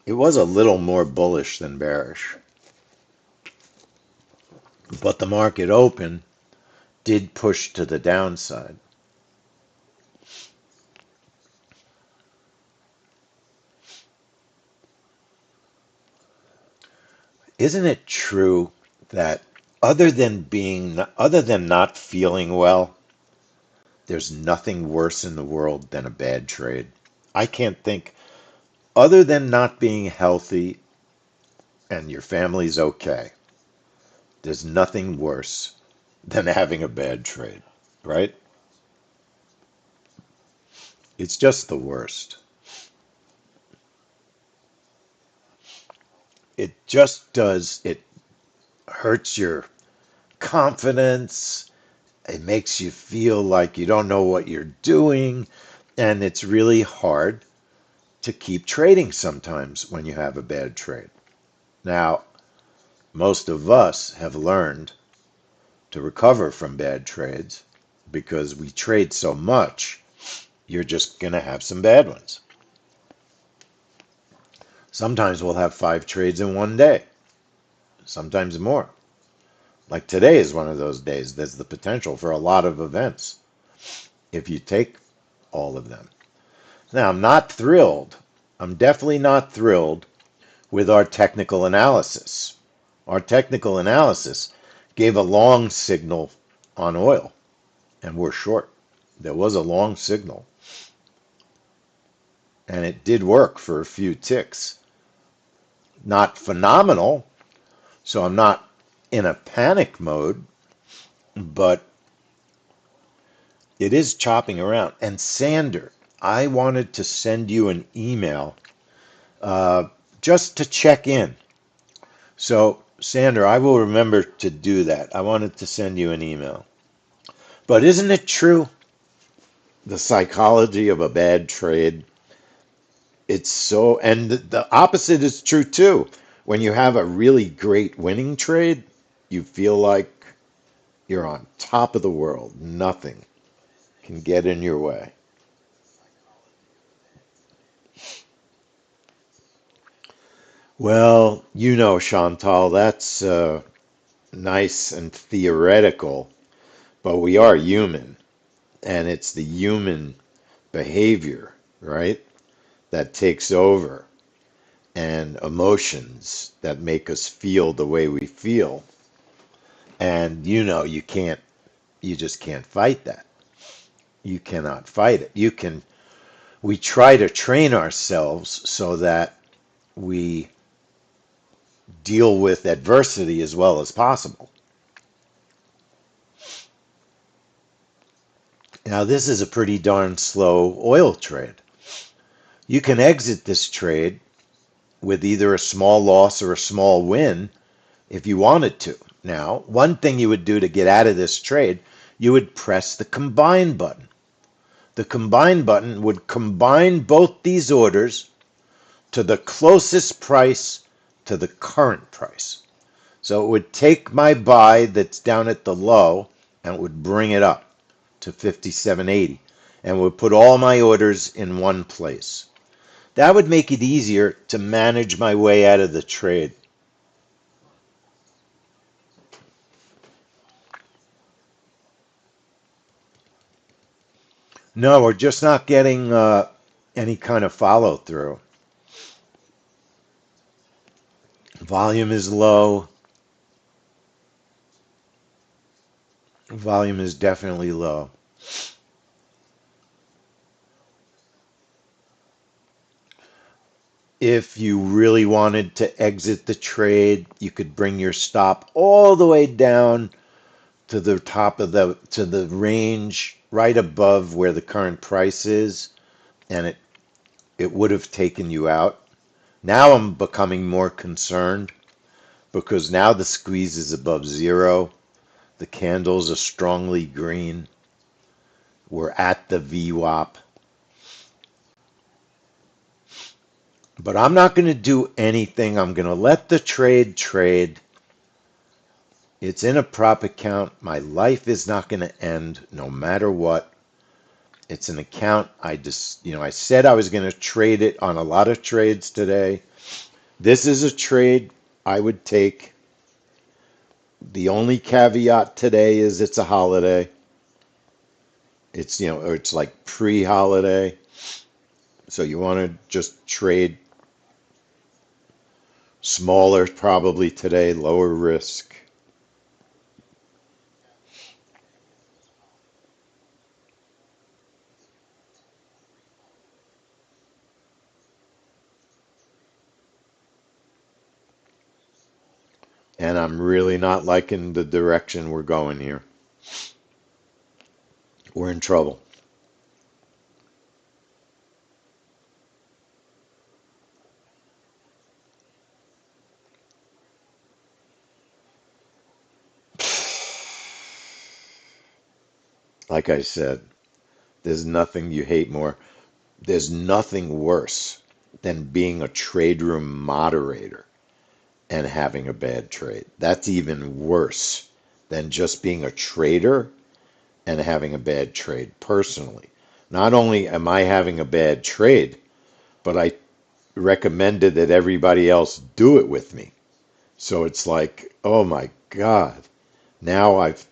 It was a little more bullish than bearish. But the market open did push to the downside. Isn't it true that other than not feeling well, there's nothing worse in the world than a bad trade? I can't think other than not being healthy and your family's okay. There's nothing worse than having a bad trade, right? It's just the worst. It hurts your confidence. It makes you feel like you don't know what you're doing. And it's really hard to keep trading sometimes when you have a bad trade. Now, most of us have learned to recover from bad trades because we trade so much, you're just going to have some bad ones. Sometimes we'll have 5 trades in one day, sometimes more. Like today is one of those days. There's the potential for a lot of events if you take all of them. Now, I'm not thrilled. I'm definitely not thrilled with our technical analysis. Our technical analysis gave a long signal on oil, and we're short. There was a long signal, and it did work for a few ticks. Not phenomenal, so I'm not in a panic mode, but it is chopping around. And Sander, I wanted to send you an email uh, just to check in. So, Sander, I will remember to do that. I wanted to send you an email. But isn't it true, the psychology of a bad trade? It's so, and the opposite is true too. When you have a really great winning trade, you feel like you're on top of the world. Nothing can get in your way. Well, you know, Chantal, that's nice and theoretical, but we are human, and it's the human behavior, right, that takes over, and emotions that make us feel the way we feel. And you know, you just can't fight that. You cannot fight it. We try to train ourselves so that we deal with adversity as well as possible. Now, this is a pretty darn slow oil trade. You can exit this trade with either a small loss or a small win if you wanted to. Now, one thing you would do to get out of this trade, you would press the combine button. The combine button would combine both these orders to the closest price to the current price. So it would take my buy that's down at the low and it would bring it up to 57.80 and would put all my orders in one place. That would make it easier to manage my way out of the trade. No, we're just not getting any kind of follow through. Volume is low. Volume is definitely low. If you really wanted to exit the trade, you could bring your stop all the way down to the top of the range right above where the current price is, and it would have taken you out. Now I'm becoming more concerned because now the squeeze is above zero. The candles are strongly green. We're at the VWAP. But I'm not going to do anything. I'm going to let the trade trade. It's in a prop account. My life is not going to end no matter what. It's an account. I said I was going to trade it on a lot of trades today. This is a trade I would take. The only caveat today is it's a holiday. Or it's like pre-holiday. So you want to just trade smaller probably today, lower risk. And I'm really not liking the direction we're going here. We're in trouble. Like I said, there's nothing you hate more. There's nothing worse than being a trade room moderator and having a bad trade. That's even worse than just being a trader and having a bad trade personally. Not only am I having a bad trade, but I recommended that everybody else do it with me. So it's like, oh my God, now I've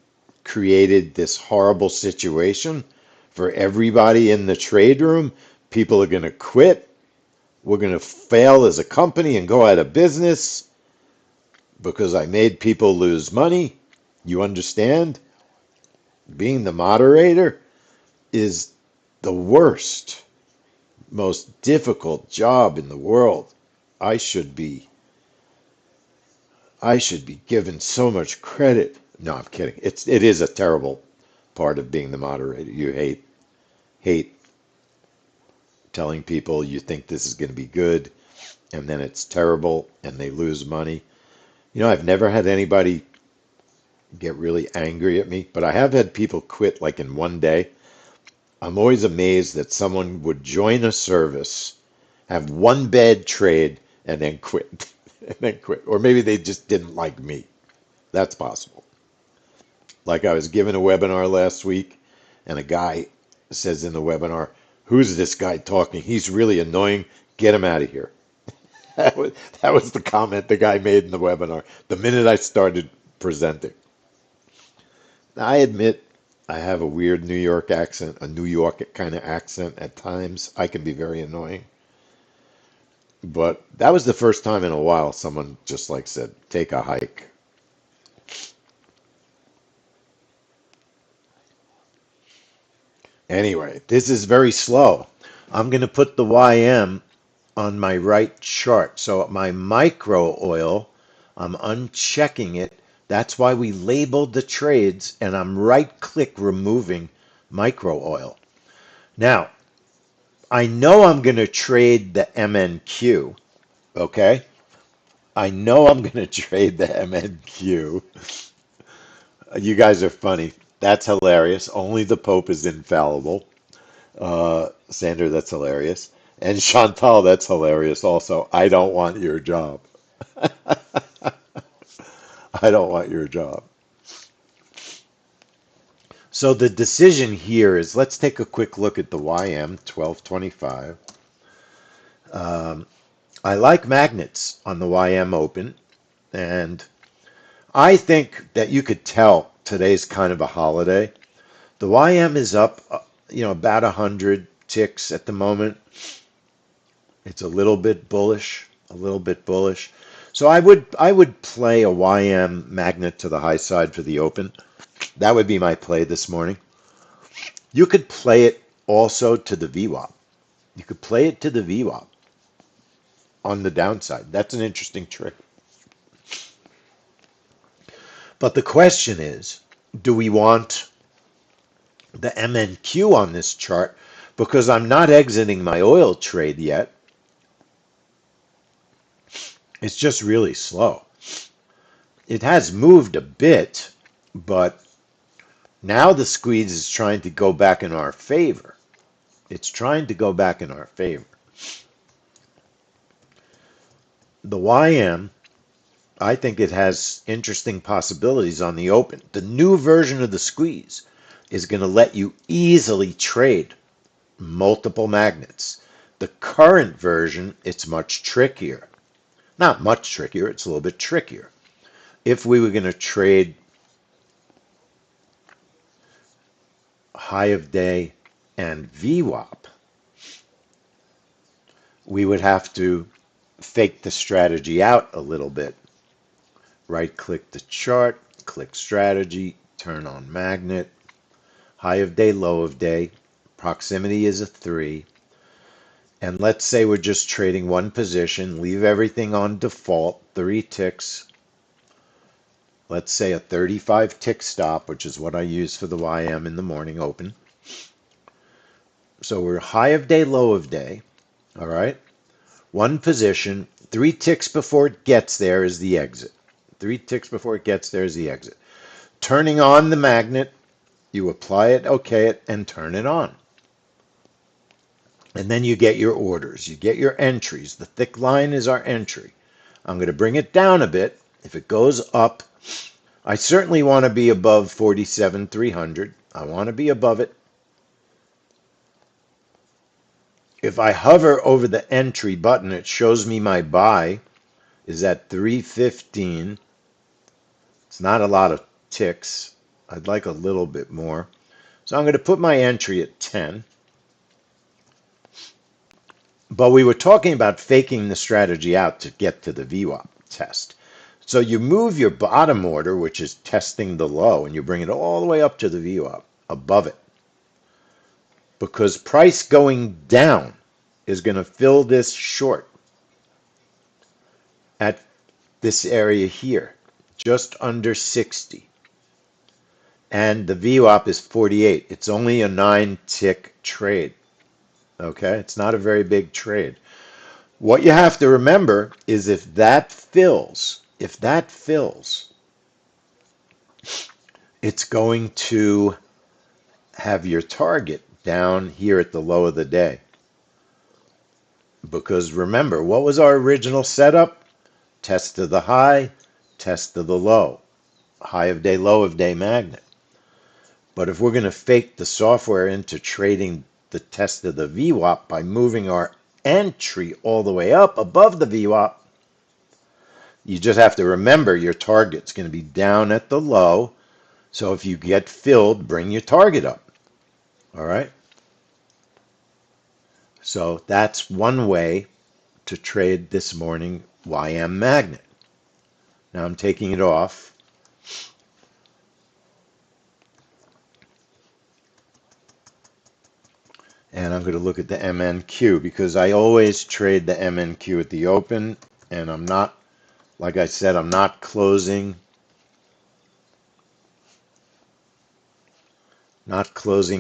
created this horrible situation for everybody in the trade room. People are going to quit. We're going to fail as a company and go out of business because I made people lose money. You understand? Being the moderator is the worst, most difficult job in the world. I should be. I should be given so much credit. No, I'm kidding. It is a terrible part of being the moderator. You hate telling people you think this is going to be good, and then it's terrible, and they lose money. I've never had anybody get really angry at me, but I have had people quit like in one day. I'm always amazed that someone would join a service, have one bad trade, and then quit. And then quit. Or maybe they just didn't like me. That's possible. Like I was giving a webinar last week, and a guy says in the webinar, "Who's this guy talking? He's really annoying. Get him out of here." That was, that was the comment the guy made in the webinar the minute I started presenting. Now, I admit I have a weird New York accent, a New York kind of accent at times. I can be very annoying. But that was the first time in a while someone just like said, take a hike. Anyway, this is very slow. I'm going to put the YM on my right chart. So my micro oil, I'm unchecking it. That's why we labeled the trades, and I'm right click removing micro oil. Now, I know I'm going to trade the MNQ, okay? I know I'm going to trade the MNQ. You guys are funny. That's hilarious. Only the Pope is infallible. Sandra, that's hilarious. And Chantal, that's hilarious also. I don't want your job. I don't want your job. So the decision here is let's take a quick look at the YM 1225. Um, I like magnets on the YM open, and I think that you could tell today's kind of a holiday. The YM is up, about 100 ticks at the moment. It's a little bit bullish, a little bit bullish. So I would play a YM magnet to the high side for the open. That would be my play this morning. You could play it also to the VWAP. You could play it to the VWAP on the downside. That's an interesting trick. But the question is, do we want the MNQ on this chart? Because I'm not exiting my oil trade yet. It's just really slow. It has moved a bit, but now the squeeze is trying to go back in our favor. It's trying to go back in our favor. The YM, I think it has interesting possibilities on the open. The new version of the squeeze is going to let you easily trade multiple magnets. The current version, it's much trickier. Not much trickier, it's a little bit trickier. If we were going to trade high of day and VWAP, we would have to fake the strategy out a little bit. Right click the chart, click strategy, turn on magnet, high of day, low of day, proximity is a 3. And let's say we're just trading one position, leave everything on default, 3 ticks. Let's say a 35 tick stop, which is what I use for the YM in the morning open. So we're high of day, low of day. All right. One position, 3 ticks before it gets there is the exit. 3 ticks before it gets there is the exit. Turning on the magnet, you apply it, okay it, and turn it on. And then you get your orders. You get your entries. The thick line is our entry. I'm going to bring it down a bit. If it goes up, I certainly want to be above 47,300. I want to be above it. If I hover over the entry button, it shows me my buy is at 315. It's not a lot of ticks. I'd like a little bit more. So I'm going to put my entry at 10. But we were talking about faking the strategy out to get to the VWAP test. So you move your bottom order, which is testing the low, and you bring it all the way up to the VWAP, above it. Because price going down is going to fill this short. At this area here, just under 60. And the VWAP is 48. It's only a 9-tick trade. Okay, it's not a very big trade. What you have to remember is if that fills, it's going to have your target down here at the low of the day. Because remember, what was our original setup? Test of the high, test of the low. High of day, low of day magnet. But if we're going to fake the software into trading the test of the VWAP by moving our entry all the way up above the VWAP, you just have to remember your target's going to be down at the low. So if you get filled, bring your target up. All right? So that's one way to trade this morning YM magnet. Now I'm taking it off. And I'm going to look at the MNQ because I always trade the MNQ at the open, and I'm not, like I said, I'm not closing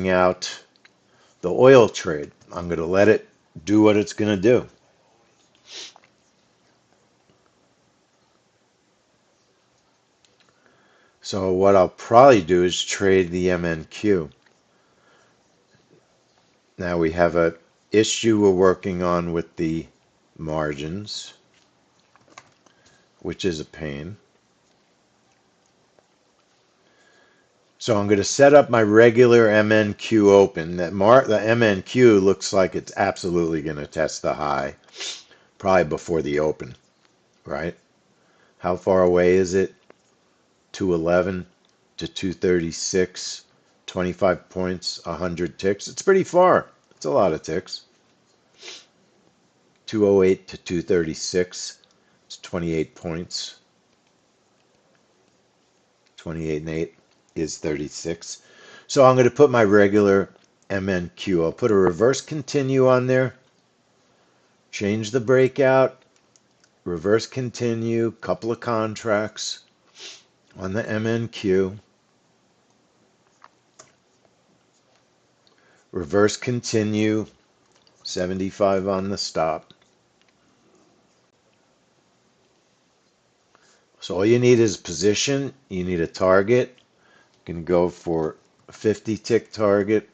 out the oil trade. I'm going to let it do what it's going to do. So what I'll probably do is trade the MNQ. Now we have an issue we're working on with the margins, which is a pain. So I'm going to set up my regular MNQ open. The MNQ looks like it's absolutely going to test the high, probably before the open, right? How far away is it? 211 to 236, 25 points, 100 ticks. It's pretty far. It's a lot of ticks. 208 to 236, it's 28 points. 28 and 8 is 36. So I'm going to put my regular MNQ. I'll put a reverse continue on there. Change the breakout. Reverse continue. Couple of contracts on the MNQ. Reverse continue. 75 on the stop. So all you need is position. You need a target. You can go for a 50 tick target.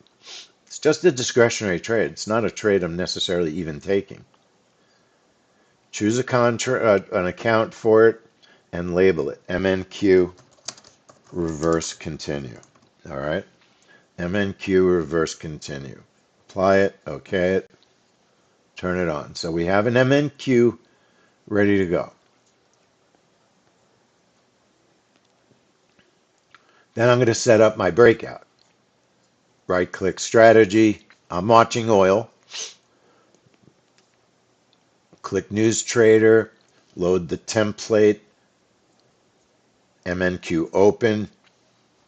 It's just a discretionary trade. It's not a trade I'm necessarily even taking. Choose an account for it and label it MNQ reverse continue. All right. MNQ reverse continue. Apply it. Okay it. Turn it on. So we have an MNQ ready to go. Then I'm going to set up my breakout. Right click strategy. I'm watching oil. Click news trader. Load the template. MNQ open.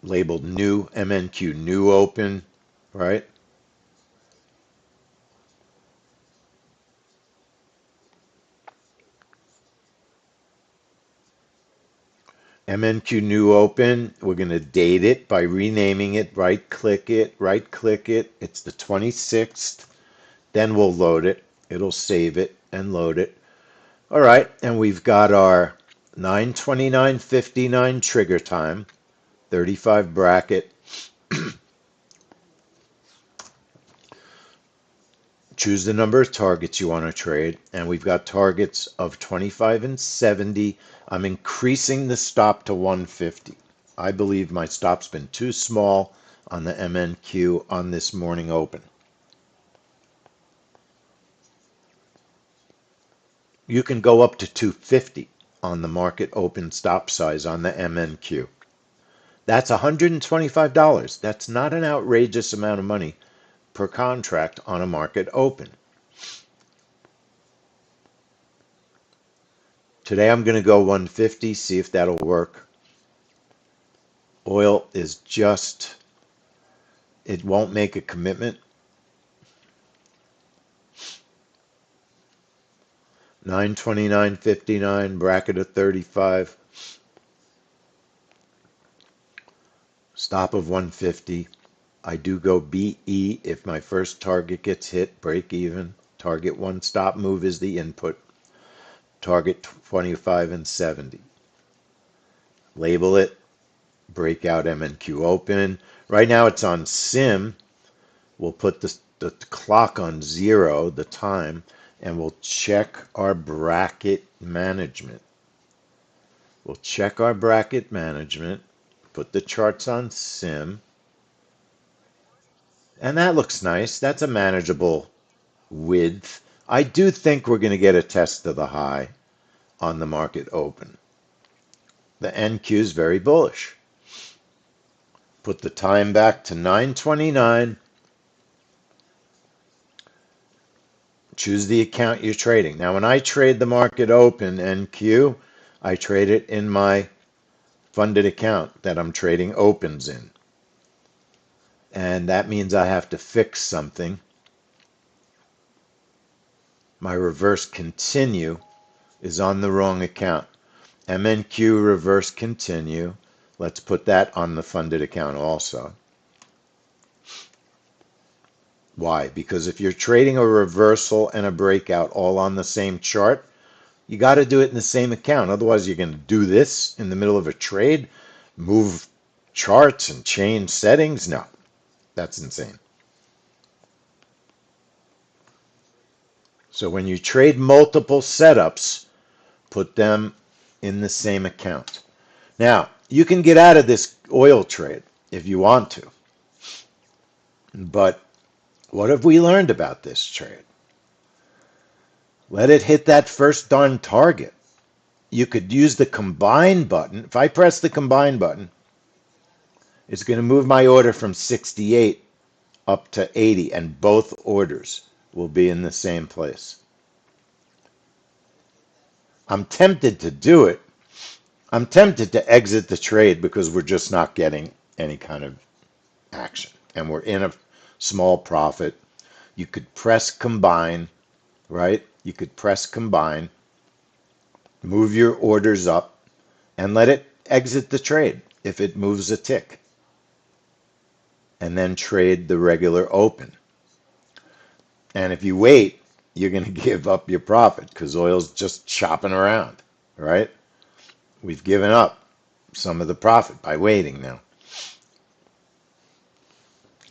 Labeled new. MNQ new open. Right. MNQ new open. We're going to date it by renaming it. Right click it. Right click it. It's the 26th. Then we'll load it. It'll save it and load it. All right. And we've got our 9:29:59 trigger time. 35 bracket. Choose the number of targets you want to trade. And we've got targets of 25 and 70. I'm increasing the stop to 150. I believe my stop's been too small on the MNQ on this morning open. You can go up to 250 on the market open stop size on the MNQ. That's $125. That's not an outrageous amount of money per contract on a market open. Today I'm going to go 150, see if that'll work. Oil is just, it won't make a commitment. 929.59, bracket of 35, stop of 150. I do go BE if my first target gets hit, break even. Target one stop move is the input. Target 25 and 70. Label it, breakout MNQ open. Right now it's on sim. We'll put the clock on 0, the time, and we'll check our bracket management. We'll check our bracket management, put the charts on sim, and that looks nice. That's a manageable width. I do think we're going to get a test of the high on the market open. The NQ is very bullish. Put the time back to 9:29. Choose the account you're trading. Now, when I trade the market open NQ, I trade it in my funded account that I'm trading opens in. And that means I have to fix something. My reverse continue is on the wrong account. MNQ reverse continue. Let's put that on the funded account also. Why? Because if you're trading a reversal and a breakout all on the same chart, you got to do it in the same account. Otherwise, you're going to do this in the middle of a trade, move charts and change settings. No, that's insane. So when you trade multiple setups, put them in the same account. Now, you can get out of this oil trade if you want to. But what have we learned about this trade? Let it hit that first darn target. You could use the combine button. If I press the combine button, it's going to move my order from 68 up to 80, and both orders will be in the same place. I'm tempted to do it. I'm tempted to exit the trade because we're just not getting any kind of action. And we're in a small profit. You could press combine, right? You could press combine, move your orders up, and let it exit the trade if it moves a tick. And then trade the regular open. And if you wait, you're going to give up your profit because oil's just chopping around, right? We've given up some of the profit by waiting now.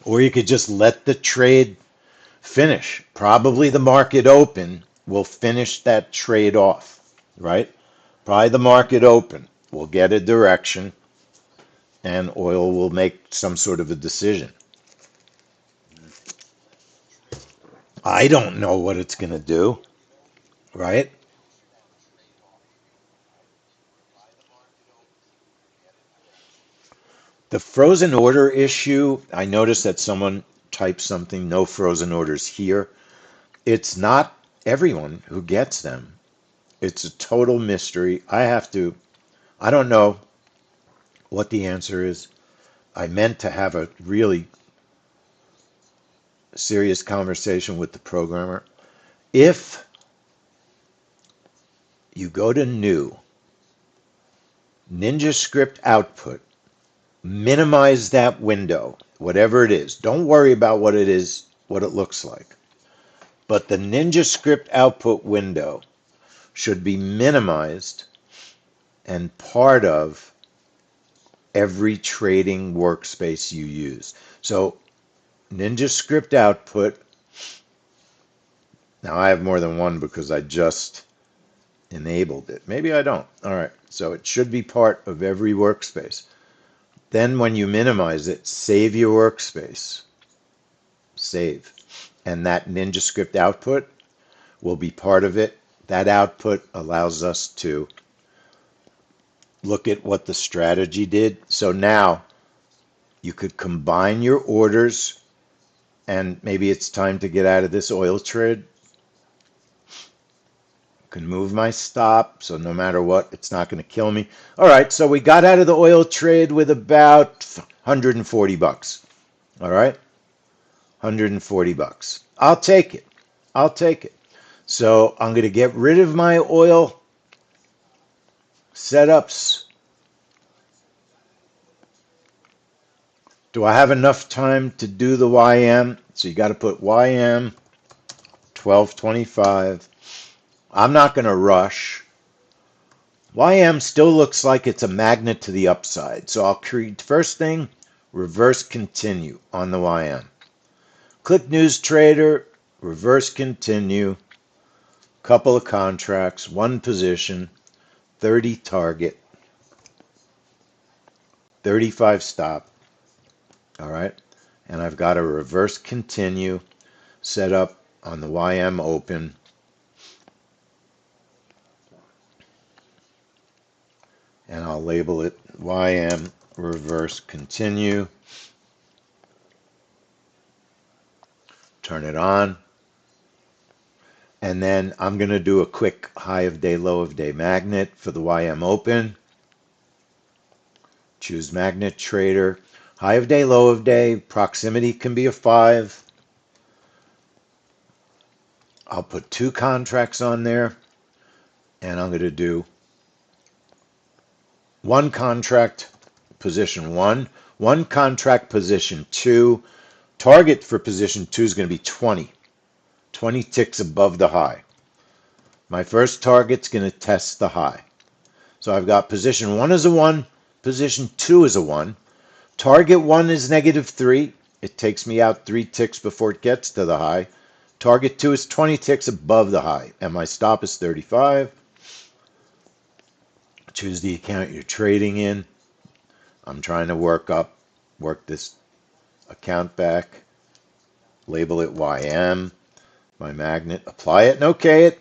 Or you could just let the trade finish. Probably the market open will finish that trade off, right? Probably the market open will get a direction and oil will make some sort of a decision. I don't know what it's going to do, right? The frozen order issue, I noticed that someone typed something, no frozen orders here. It's not everyone who gets them. It's a total mystery. I don't know what the answer is. I meant to have a really serious conversation with the programmer. If you go to new, Ninja script output, minimize that window, whatever it is. Don't worry about what it is, what it looks like. But the Ninja script output window should be minimized and part of every trading workspace you use. So Ninja script output, now I have more than one because I just enabled it. Maybe I don't. All right, so it should be part of every workspace. Then when you minimize it, save your workspace. Save. And that Ninja script output will be part of it. That output allows us to look at what the strategy did. So now you could combine your orders and maybe it's time to get out of this oil trade. Can move my stop, so no matter what, it's not going to kill me. All right, so we got out of the oil trade with about 140 bucks. All right, 140 bucks. I'll take it. I'll take it. So I'm going to get rid of my oil setups. Do I have enough time to do the YM? So you got to put YM 1225. I'm not going to rush. YM still looks like it's a magnet to the upside. So I'll create first thing, reverse continue on the YM. Click News Trader, reverse continue, couple of contracts, one position, 30 target, 35 stop. All right. And I've got a reverse continue set up on the YM open. And I'll label it YM reverse continue. Turn it on. And then I'm going to do a quick high of day, low of day magnet for the YM open. Choose magnet trader. High of day, low of day. Proximity can be a 5. I'll put 2 contracts on there. And I'm going to do 1 contract position 1, 1 contract position 2. Target for position 2 is going to be 20. 20 ticks above the high. My first target's going to test the high. So I've got position 1 is a 1, position 2 is a 1. Target 1 is -3. It takes me out 3 ticks before it gets to the high. Target 2 is 20 ticks above the high. And my stop is 35. Choose the account you're trading in. I'm trying to work this account back. Label it YM. My magnet, apply it and OK it.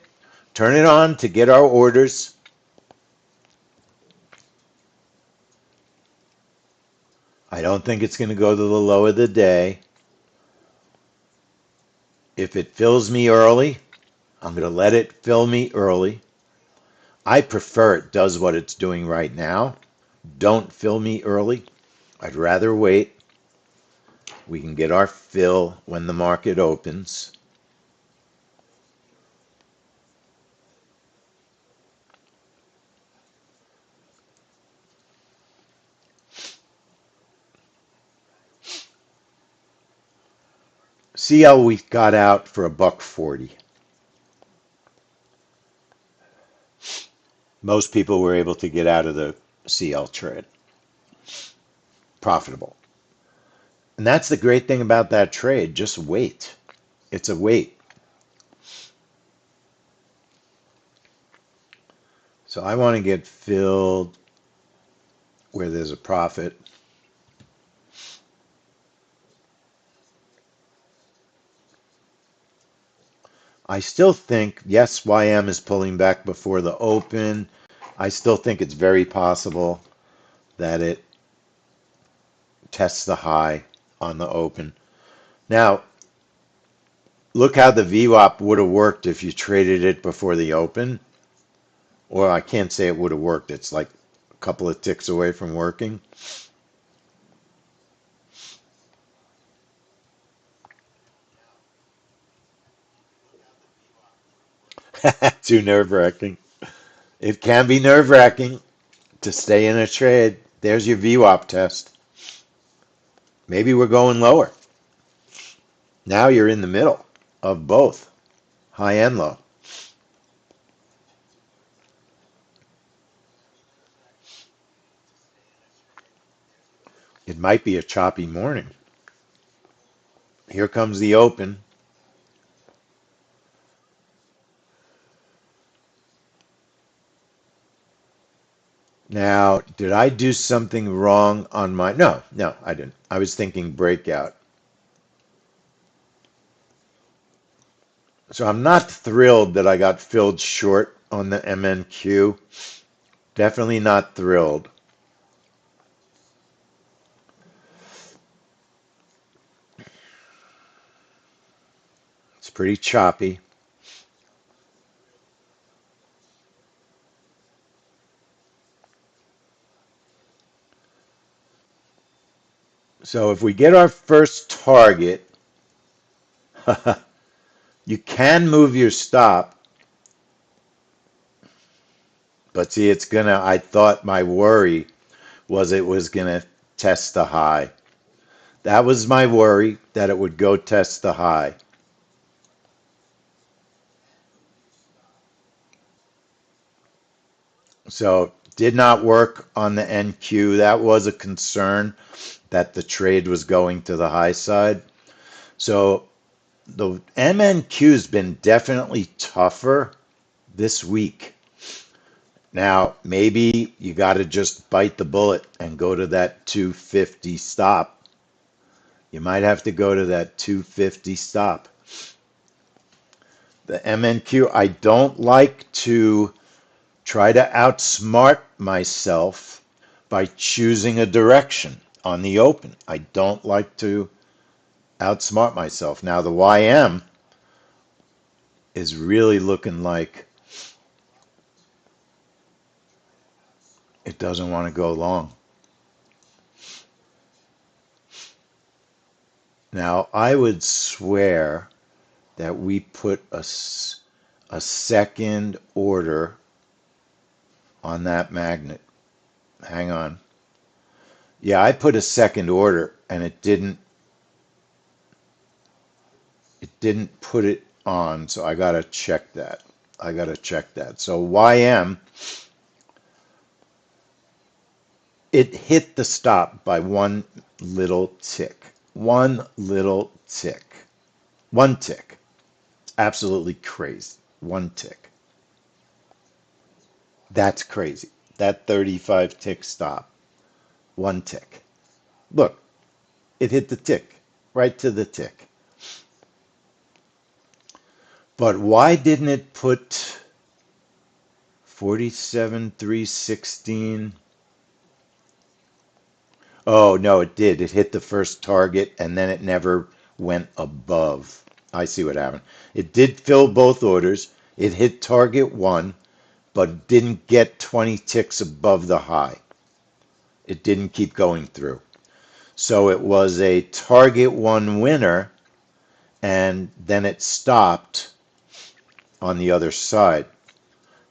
Turn it on to get our orders. I don't think it's going to go to the low of the day. If it fills me early, I'm going to let it fill me early. I prefer it does what it's doing right now. Don't fill me early. I'd rather wait. We can get our fill when the market opens. See how we got out for $1.40. Most people were able to get out of the CL trade. Profitable. And that's the great thing about that trade. Just wait. It's a wait. So I want to get filled where there's a profit. I still think, yes, YM is pulling back before the open. I still think it's very possible that it tests the high on the open. Now, look how the VWAP would have worked if you traded it before the open. Or I can't say it would have worked. It's like a couple of ticks away from working. Too nerve-wracking. It can be nerve-wracking to stay in a trade. There's your VWAP test. Maybe we're going lower. Now you're in the middle of both, high and low. It might be a choppy morning. Here comes the open. Now, did I do something wrong on my... No, I didn't. I was thinking breakout. So I'm not thrilled that I got filled short on the MNQ. Definitely not thrilled. It's pretty choppy. So if we get our first target, you can move your stop But see, I thought my worry was it was gonna test the high. That was my worry, that it would go test the high. So did not work on the NQ. That was a concern that the trade was going to the high side. So the MNQ's been definitely tougher this week. Now, maybe you got to just bite the bullet and go to that 250 stop. You might have to go to that 250 stop. The MNQ, I don't like to try to outsmart myself by choosing a direction on the open. I don't like to outsmart myself. Now, the YM is really looking like it doesn't want to go long. Now, I would swear that we put a second order on that magnet. Hang on. Yeah, I put a second order and it didn't put it on, so I gotta check that. I gotta check that. So YM, it hit the stop by one little tick. One little tick. One tick. Absolutely crazy. One tick. That's crazy. That 35 tick stop. One tick. Look, it hit the tick. Right to the tick. But why didn't it put 47,316? Oh, no, it did. It hit the first target and then it never went above. I see what happened. It did fill both orders. It hit target one, but didn't get 20 ticks above the high. It didn't keep going through. So it was a target one winner, and then it stopped on the other side.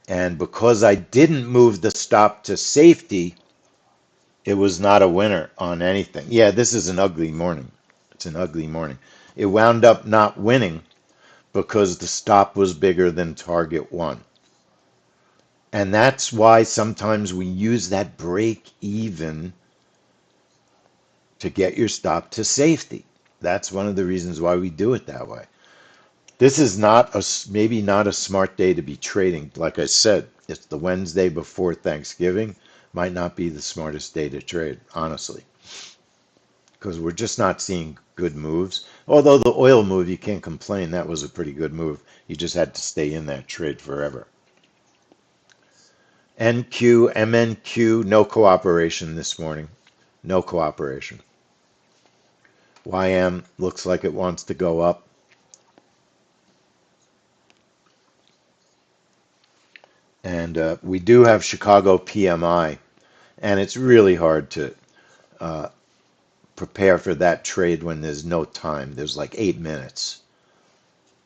And because I didn't move the stop to safety, it was not a winner on anything. Yeah, this is an ugly morning. It's an ugly morning. It wound up not winning because the stop was bigger than target one. And that's why sometimes we use that break even to get your stop to safety. That's one of the reasons why we do it that way. This is maybe not a smart day to be trading. Like I said, it's the Wednesday before Thanksgiving. Might not be the smartest day to trade, honestly, because we're just not seeing good moves. Although the oil move, you can't complain. That was a pretty good move. You just had to stay in that trade forever. NQ, MNQ, no cooperation this morning. No cooperation. YM looks like it wants to go up. And we do have Chicago PMI, and it's really hard to uh, prepare for that trade when there's no time. There's like 8 minutes.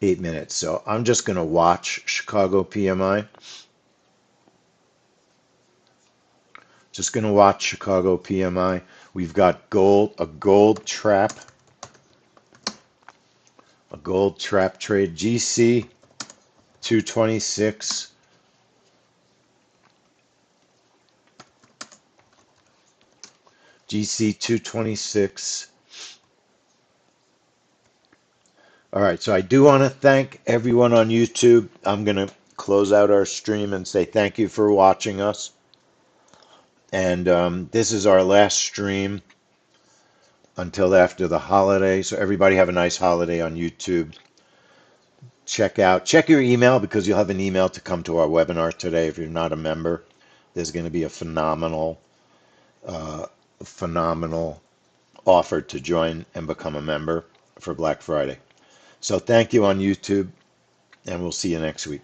8 minutes. So I'm just going to watch Chicago PMI. Just going to watch Chicago PMI. We've got gold, a gold trap trade. GC 226. GC 226. All right, so I do want to thank everyone on YouTube. I'm going to close out our stream and say thank you for watching us. And this is our last stream until after the holiday. So everybody have a nice holiday on YouTube. Check your email, because you'll have an email to come to our webinar today if you're not a member. There's going to be a uh, phenomenal offer to join and become a member for Black Friday. So thank you on YouTube, and we'll see you next week.